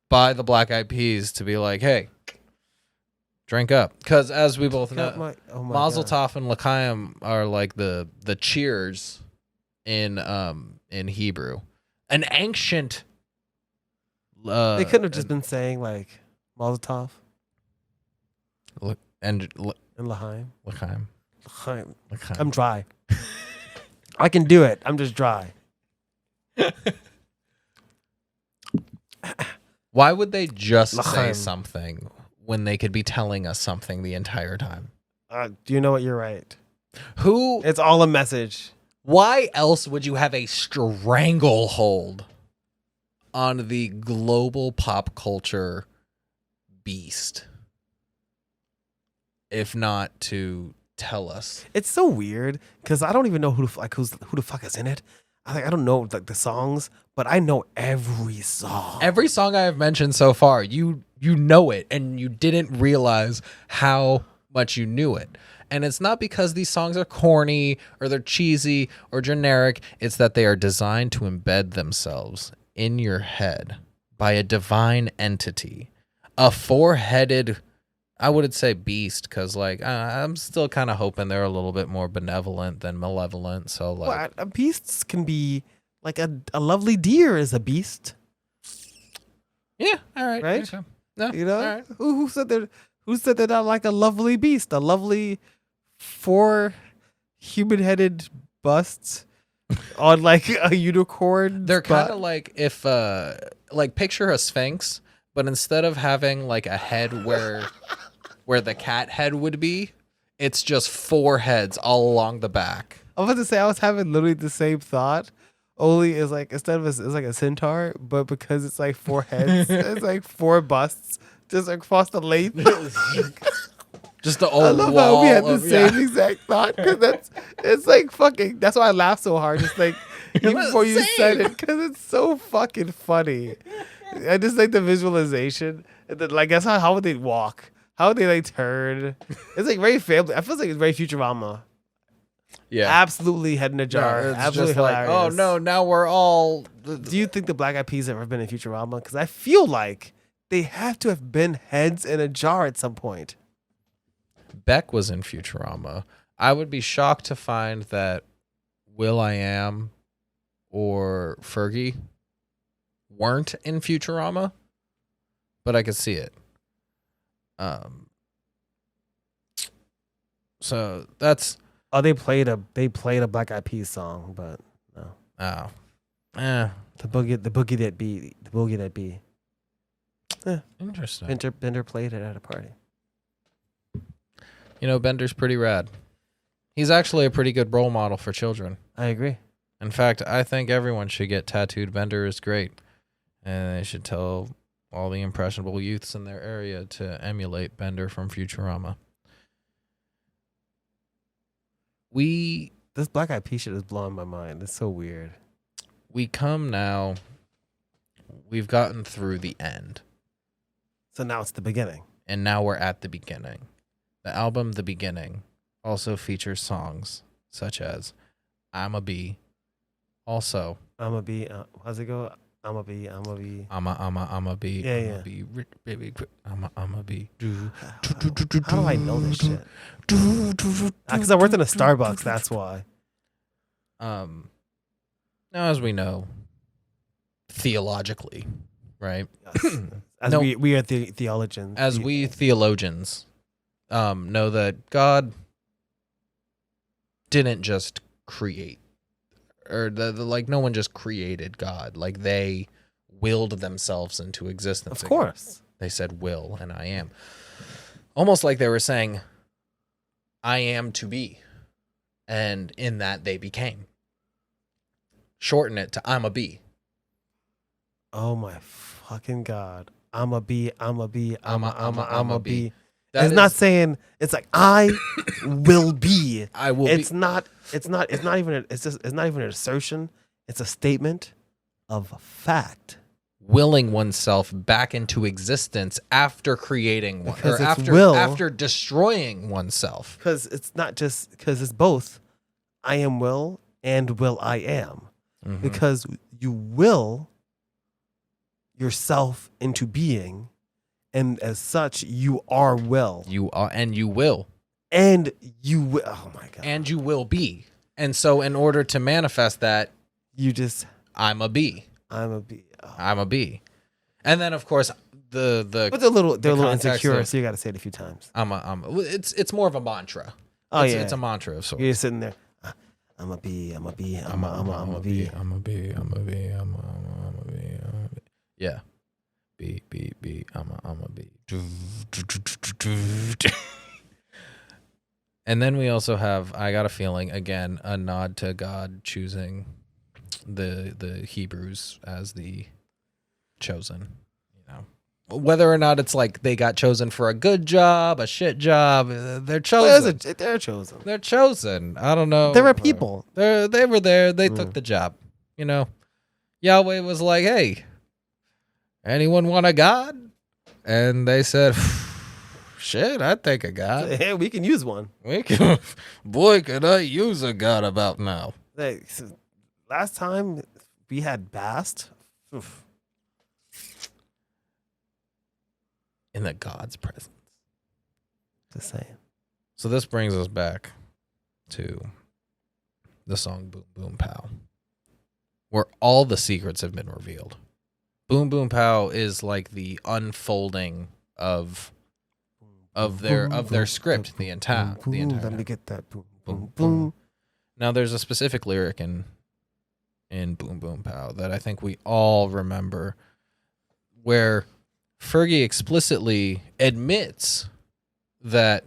by the Black Eyed Peas to be like, hey, drink up, because as we both know, oh my Mazel God. Tov and L'chaim are like the cheers in Hebrew. An ancient They couldn't have just been saying like Molotov and Lahaim. L'chaim. I'm dry. I can do it. I'm just dry. Why would they just say L'chaim. something when they could be telling us something the entire time? Do you know what? You're right. Who? It's all a message. Why else would you have a stranglehold on the global pop culture beast, if not to tell us? It's so weird because I don't even know who the fuck is in it. I don't know like the songs, but I know every song. Every song I have mentioned so far, you know it, and you didn't realize how much you knew it. And it's not because these songs are corny or they're cheesy or generic. It's that they are designed to embed themselves in your head by a divine entity, a four-headed, I would say beast, because like I'm still kind of hoping they're a little bit more benevolent than malevolent. So like, beasts can be like a lovely deer is a beast. yeah, all right, right? Okay. No, You know, all right. who said that? Who said they're not like a lovely beast? A lovely 4 human-headed busts on like a unicorn. They're kind of like if like picture a sphinx, but instead of having like a head where the cat head would be, it's just 4 heads all along the back. I was about to say I was having literally the same thought. Only is like instead of it's like a centaur, but because it's like 4 heads, it's like 4 busts just across the length. Just the I old love wall how we had the of- same exact thought because it's like fucking. That's why I laughed so hard. Just like even before you said it, because it's so fucking funny. I just like the visualization. And then, like, how would they walk? How would they like turn? It's like very family. I feel like it's very Futurama. Yeah. Absolutely head in a jar. No, it's Absolutely just like, hilarious. oh no, now we're all. Do you think the Black Eyed Peas have ever been in Futurama? Because I feel like they have to have been heads in a jar at some point. Beck was in Futurama. I would be shocked to find that Will.i.am or Fergie weren't in Futurama, but I could see it. So that's Oh, they played a Black Eyed Peas song, but no. The boogie that be. Interesting. Bender played it at a party. You know, Bender's pretty rad. He's actually a pretty good role model for children. I agree. In fact, I think everyone should get tattooed. Bender is great. And they should tell all the impressionable youths in their area to emulate Bender from Futurama. This Black Eyed Peas shit is blowing my mind. It's so weird. We come now. We've gotten through the end. So now it's the beginning. And now we're at the beginning. The album, The Beginning, also features songs such as I'm a Bee. Also, I'm a bee. How's it go? I'm a bee. I'm a bee. Yeah, I'm yeah. a bee. Baby, I'm a bee. How do I know this shit? Because I worked in a Starbucks. That's why. Now, as we know, theologically, right? Yes. As No. we are theologians. As we theologians know that God didn't just create, or like no one just created God. Like they willed themselves into existence. Of course. They said will and I am. Almost like they were saying, I am to be. And in that they became. Shorten it to I'm a bee. Oh my fucking God. I'm a bee. I'm a bee. I'm a bee. That It's is- not saying it's like I will be. I will It's be. not even an assertion. It's a statement of fact. Willing oneself back into existence after creating one, Because or it's will. after destroying oneself. Because it's not just because it's both I am will and will I am. Mhm. Because you will yourself into being, and as such, you are will. You are, and you will, And you will. Oh my God. and you will be. And so in order to manifest that, You just, I'm a bee. I'm a bee. Oh. I'm a bee. And then of course the But they're a little context insecure, of- so you got to say it a few times. it's more of a mantra. Oh, It's a mantra of sorts. You're just sitting there. I'm a bee. I'm a bee. I'm a bee. I'm a bee. I'm a bee. I'm a bee. Yeah. Bee. I'm a bee. And then we also have, I got a feeling, again, a nod to God choosing the Hebrews as the chosen. You know, whether or not it's like they got chosen for a good job, a shit job, they're chosen. They're chosen. They're chosen. I don't know. They're a people. They were there. They took the job. You know, Yahweh was like, "Hey, anyone want a God?" And they said, "Shit, I think a God. Hey, we can use one. We can. Boy, could I use a God about now." Like, last time we had Bast. Oof. In the God's presence. Just saying. So this brings us back to the song "Boom Boom Pow," where all the secrets have been revealed. Boom Boom Pow is like the unfolding of their script, the entire. Let me get that boom Boom, boom boom. Now there's a specific lyric in Boom Boom Pow that I think we all remember, where Fergie explicitly admits that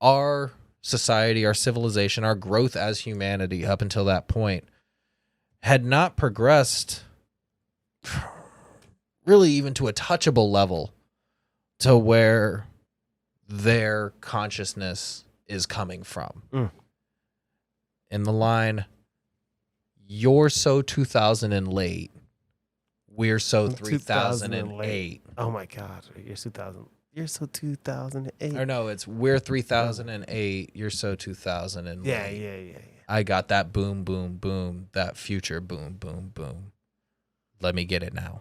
our society, our civilization, our growth as humanity up until that point had not progressed really even to a touchable level to where their consciousness is coming from. In the line, "You're so 2000 and late, we're so 3008." Oh my God, you're 2000. You're so 2008. Or no, it's "We're 3008, you're so 2000 and Yeah, late. yeah. I got that boom, boom, boom, that future boom, boom, boom. Let me get it now."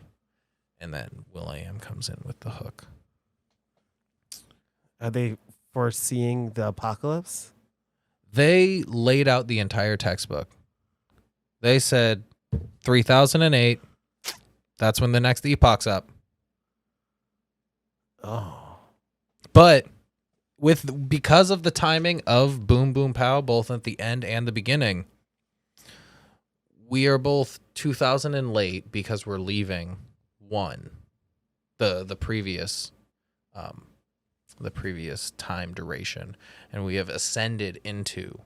And then will.i.am comes in with the hook. Are they foreseeing the apocalypse? They laid out the entire textbook. They said 3008, that's when the next epoch's up. Oh. But because of the timing of Boom Boom Pow, both at the end and the beginning, we are both 2000 and late because we're leaving the previous time duration, and we have ascended into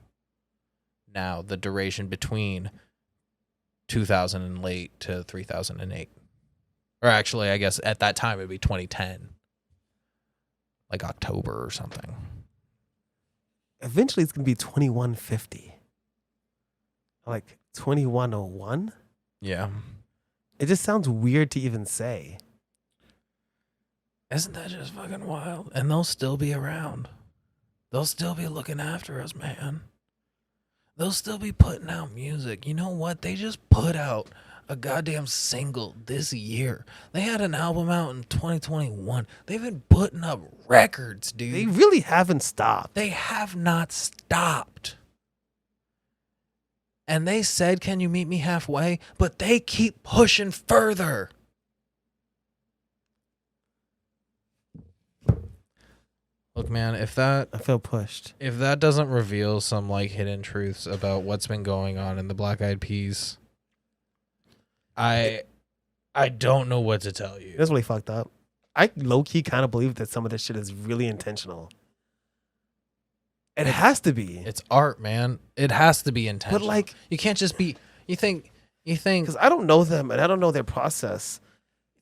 now the duration between 2000 and late to 3008. Or actually, I guess at that time it'd be 2010. Like October or something. Eventually, it's gonna be 2150. Like 2101. Yeah. It just sounds weird to even say. Isn't that just fucking wild? And they'll still be around. They'll still be looking after us, man. They'll still be putting out music. You know what? They just put out a goddamn single this year. They had an album out in 2021. They've been putting up records, dude. They really haven't stopped. They have not stopped. And they said, "Can you meet me halfway?" But they keep pushing further. Look, man, I feel pushed. if that doesn't reveal some like hidden truths about what's been going on in the Black Eyed Peas, I don't know what to tell you. That's really fucked up. I low-key kind of believe that some of this shit is really intentional. It has to be. It's art, man. It has to be intentional. But like, you can't just be. You think because I don't know them and I don't know their process,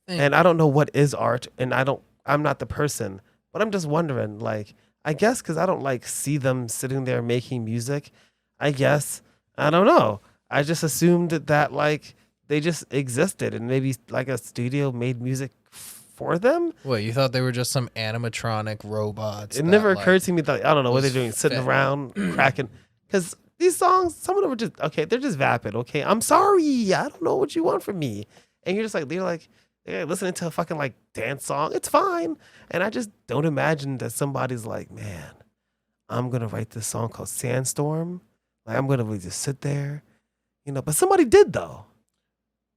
and I don't know what is art, and I'm not the person. But I'm just wondering, like, I guess because I don't like see them sitting there making music. I guess I don't know. I just assumed that like they just existed and maybe like a studio made music for them. What, you thought they were just some animatronic robots? It never occurred to me that I don't know what they're doing, sitting around cracking. Because these songs, some of them are just okay. They're just vapid. Okay, I'm sorry. I don't know what you want from me, and you're like listening to a fucking like dance song. It's fine, and I just don't imagine that somebody's like, man, I'm gonna write this song called Sandstorm. Like I'm gonna really just sit there, But somebody did though.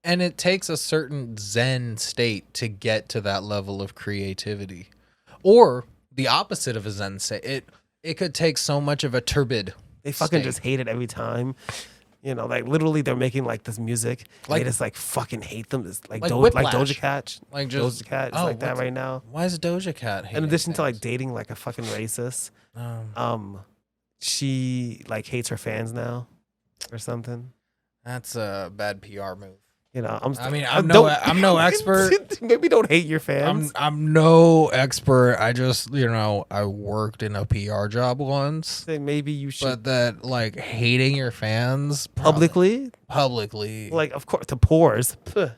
And it takes a certain zen state to get to that level of creativity, or the opposite of a zen state. It could take so much of a turbid. They fucking state. just hate it every time. Like literally they're making like this music. Like- they just like fucking hate them. It's like, Like like Whiplash. Doja Cat. Like just Doja Cat is like that what's- right now. Why is Doja Cat hating In addition to like things? dating like a fucking racist, Um, she like hates her fans now or something. that's a bad PR move. I'm no expert. Maybe don't hate your fans. I'm no expert. I just, I worked in a PR job once. Say maybe you should But that, like, hating your fans publicly, like, of course, to pores. Puh.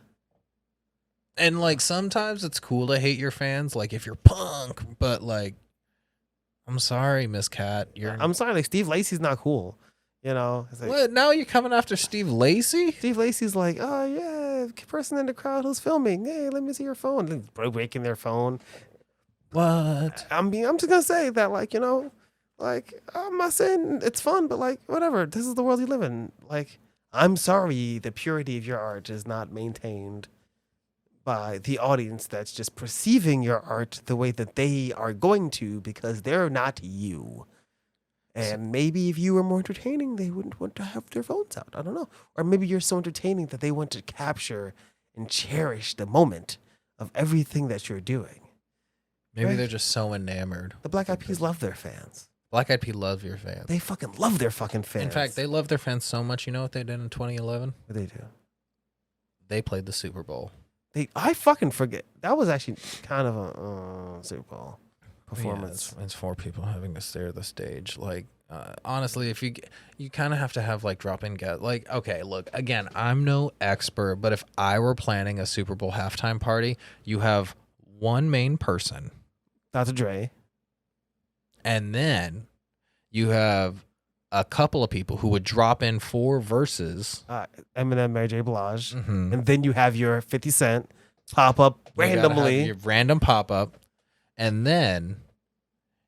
and like sometimes it's cool to hate your fans, like if you're punk. But like, I'm sorry, Miss Cat, I'm sorry, like Steve Lacy's not cool. It's like, what? Now you're coming after Steve Lacy? Steve Lacy's like, oh yeah, person in the crowd who's filming. Hey, let me see your phone. And breaking their phone. What? I'm just gonna say that, like, I'm not saying it's fun, but like, whatever. This is the world you live in. Like, I'm sorry, the purity of your art is not maintained by the audience that's just perceiving your art the way that they are going to because they're not you. And maybe if you were more entertaining, they wouldn't want to have their phones out. I don't know. Or maybe you're so entertaining that they want to capture and cherish the moment of everything that you're doing. Maybe Right? they're just so enamored. The Black Eyed Peas love their fans. Black Eyed Peas love your fans. They fucking love their fucking fans. In fact, they love their fans so much. You know what they did in 2011? What they do? They played the Super Bowl. I fucking forget. That was actually kind of a Super Bowl performance. Yeah, it's four people having to stare at the stage. Like, honestly, if you kind of have to have like drop-in guests. Like, okay, look, again, I'm no expert, but if I were planning a Super Bowl halftime party, you have one main person, Dr. Dre. and then you have a couple of people who would drop in 4 verses. Eminem, Mary J. Blige. Mhm. And then you have your 50 Cent pop up You gotta have randomly. your random pop up, and then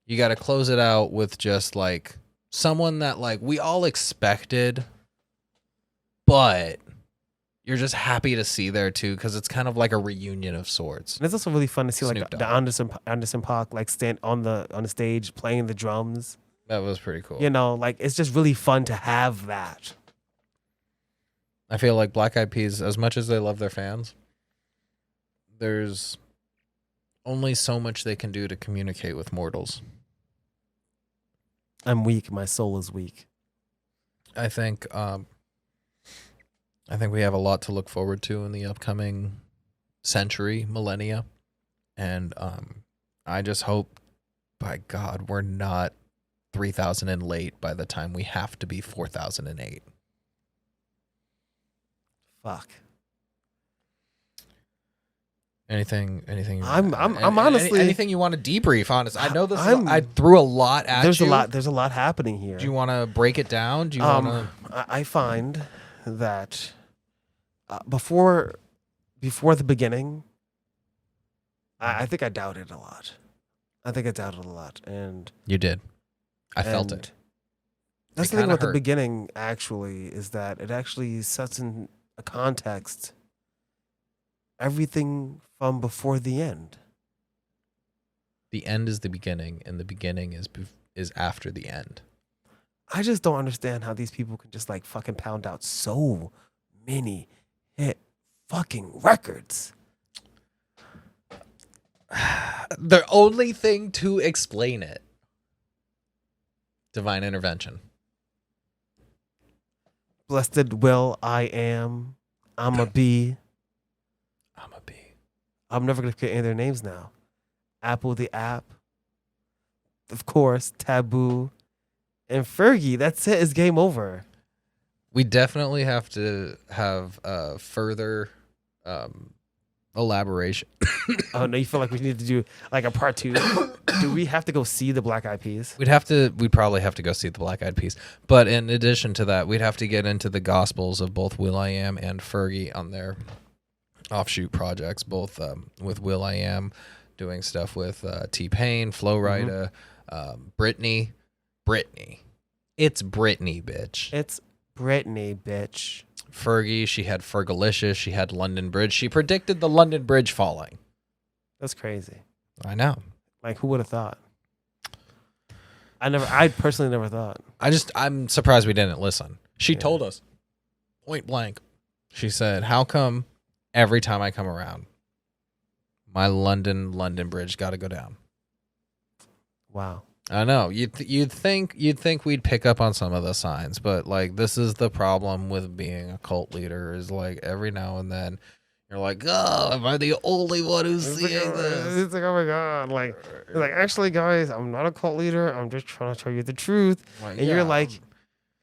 you got to close it out with just like someone that like we all expected, but you're just happy to see there too because it's kind of like a reunion of sorts. And it's also really fun to see like Snoop the Dogg. Anderson Paak like stand on the stage playing the drums. That was pretty cool. Like it's just really fun to have that. I feel like Black Eyed Peas, as much as they love their fans, there's only so much they can do to communicate with mortals. I'm weak. My soul is weak. I think we have a lot to look forward to in the upcoming century, millennia, and I just hope, by God, we're not 3,000 and late by the time we have to be 4,008. Fuck. Anything? I'm honestly- anything you want to debrief? Honest, I know this. I I'm- threw a lot at There's you. There's a lot happening here. Do you want to break it down? Do you want to? I find that before the beginning, I think I doubted a lot. And You did. I felt and it. That's It the thing kinda about the hurt. beginning. Actually, is that it actually sets in a context everything from before the end. The end is the beginning, and the beginning is after the end. I just don't understand how these people can just like fucking pound out so many hit fucking records. The only thing to explain it: divine intervention. Blessed will I am. I'm a bee. I'm a bee. I'm never gonna forget any of their names now. Apple the app. Of course, Taboo. And Fergie. That's it. It's game over. We definitely have to have further elaboration. Oh no, you feel like we need to do like a part 2? Do we have to go see the Black Eyed Peas? We'd probably have to go see the Black Eyed Peas. But in addition to that, we'd have to get into the gospels of both Will.i.am and Fergie on their offshoot projects, both with Will.i.am doing stuff with T-Pain, Flo Rida, Britney. It's Britney, bitch. It's Britney, bitch. Fergie, she had Fergalicious, she had London Bridge. She predicted the London Bridge falling. That's crazy. I know. Like, who would have thought? I personally never thought. I'm surprised we didn't listen. She told us point blank. She said, "How come every time I come around, my London Bridge got to go down?" Wow. I know. You'd think we'd pick up on some of the signs, but like this is the problem with being a cult leader is like every now and then you're like, oh, am I the only one who's seeing this? It's like, oh my god, like actually, guys, I'm not a cult leader. I'm just trying to tell you the truth, Like, and you're like,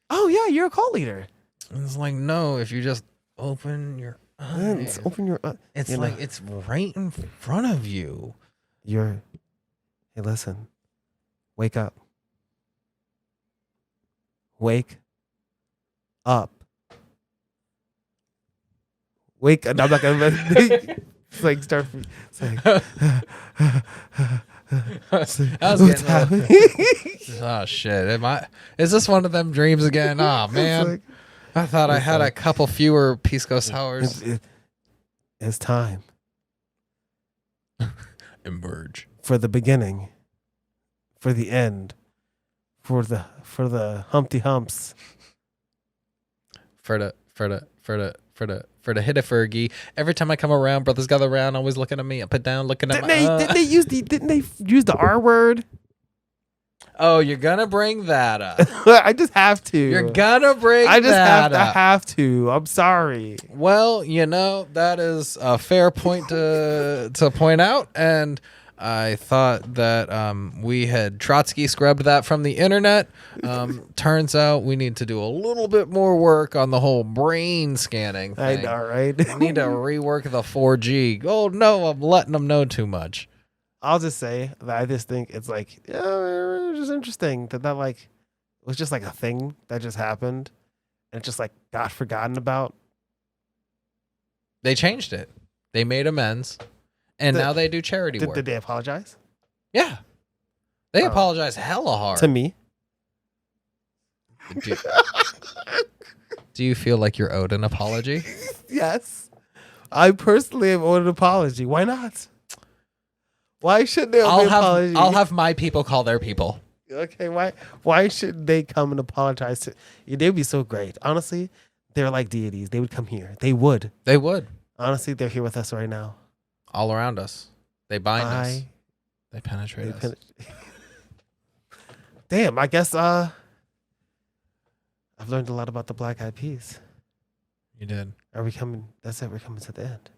oh yeah, you're a cult leader. And it's like, no, if you just open your eyes, it's like it's right in front of you. Hey, listen. Wake up. Wake up. Wake up. No, I'm not going to. It's like, start. It's like. What's happening? Oh, shit. Is this one of them dreams again? Oh, man. Like, I thought I had a couple fewer Pisco Sours. It's time. Emerge. For the beginning. For the end, for the Humpty Humps, for the hit a Fergie. Every time I come around, brothers gather around, always looking at me, up and down, looking at Didn't they use the R word? Oh, you're gonna bring that up. I just have to. You're gonna bring. I just that have to. I'm sorry. Well, that is a fair point to point out, and I thought that we had Trotsky scrubbed that from the internet. Turns out we need to do a little bit more work on the whole brain scanning thing. I know, right? We need to rework the 4G. Oh, no, I'm letting them know too much. I'll just say that I just think it's like, it's just interesting that like it was just like a thing that just happened and it just like got forgotten about. They changed it. They made amends. And now they do charity work. Did they apologize? Yeah. They apologize hella hard. To me. Do you feel like you're owed an apology? Yes. I personally am owed an apology. Why not? Why shouldn't they owe an apology? I'll have my people call their people. Okay, why shouldn't they come and apologize to you? They'd be so great. Honestly, they're like deities. They would come here. They would. Honestly, they're here with us right now. All around us. They bind us. They penetrate us. Damn, I guess I've learned a lot about the Black Eyed Peas. You did. Are we coming? That's it. We're coming to the end.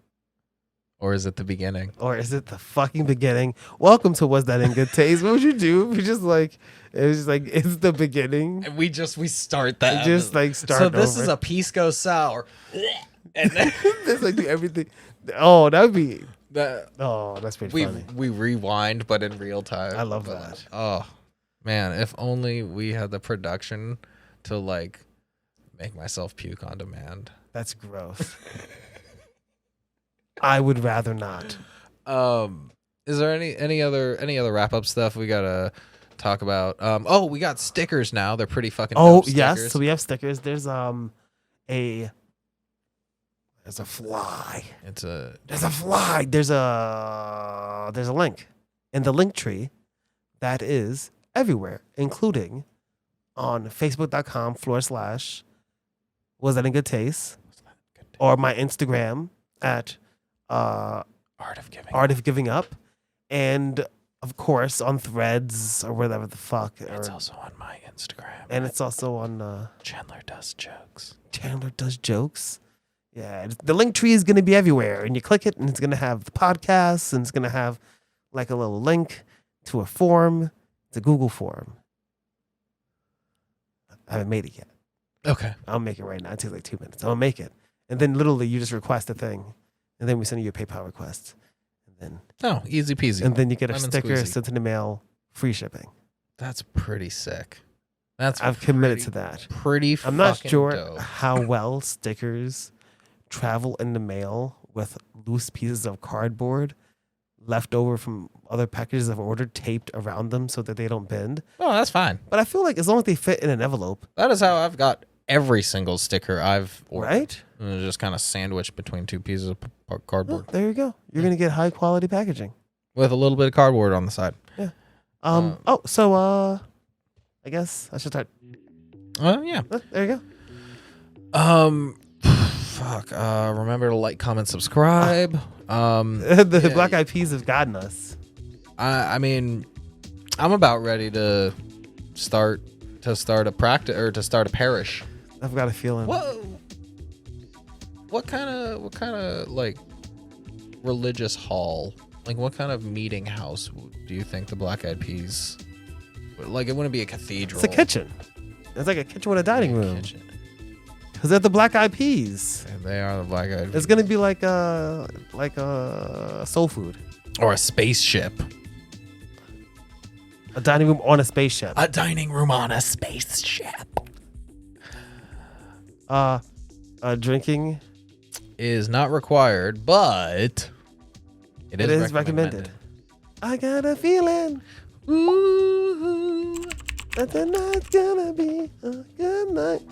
Or is it the beginning? Or is it the fucking beginning? Welcome to Was That in Good Taste? What would you do? We just like it was just like it's the beginning. And we start that. We just like start. So this over. is a Pisco Sour. And then this like do everything. Oh, that'd be that's pretty funny. We rewind, but in real time. I love that. Oh man, if only we had the production to like make myself puke on demand. That's gross. I would rather not. Is there any other wrap up stuff we gotta talk about? We got stickers now. They're pretty fucking dope stickers. Yes, so we have stickers. There's a fly. There's a fly. There's a link in the link tree that is everywhere, including on Facebook.com/Was That in Good Taste, or my Instagram at Art of Giving Up, and of course on Threads or whatever the fuck. It's also on my Instagram, and it's also on Chandler Does Jokes. Chandler Does Jokes. Yeah, the link tree is going to be everywhere, and you click it, and it's going to have the podcasts, and it's going to have like a little link to a form. It's a Google form. I haven't made it yet. Okay, I'll make it right now. It takes like 2 minutes. I'll make it, and then literally you just request a thing, and then we send you a PayPal request, and then easy peasy, and then you get a sticker sent in the mail, free shipping. That's pretty sick. I've committed to that. I'm not sure dope. how well stickers travel in the mail with loose pieces of cardboard, left over from other packages I've ordered taped around them so that they don't bend. Oh, that's fine. But I feel like as long as they fit in an envelope, That is how I've got every single sticker I've ordered. right? And it's just kind of sandwiched between two pieces of cardboard There you go. You're gonna get high quality packaging. with a little bit of cardboard on the side. I guess I should start. Yeah. There you go. Fuck. Remember to like, comment, subscribe. The Yeah. Black Eyed Peas have gotten us. I mean, I'm about ready to start a practice or to start a parish. I've got a feeling. What kind of like religious hall, like what kind of meeting house do you think the Black Eyed Peas? Like, it wouldn't be a cathedral. It's a kitchen. It's like a kitchen with a dining room. Kitchen. Because they're the Black Eyed Peas. And they are the Black Eyed Peas. It's gonna be like soul food. Or a spaceship. A dining room on a spaceship. A dining room on a spaceship. Drinking Is not required, but it is recommended. I got a feeling Ooh. that tonight's gonna be a good night.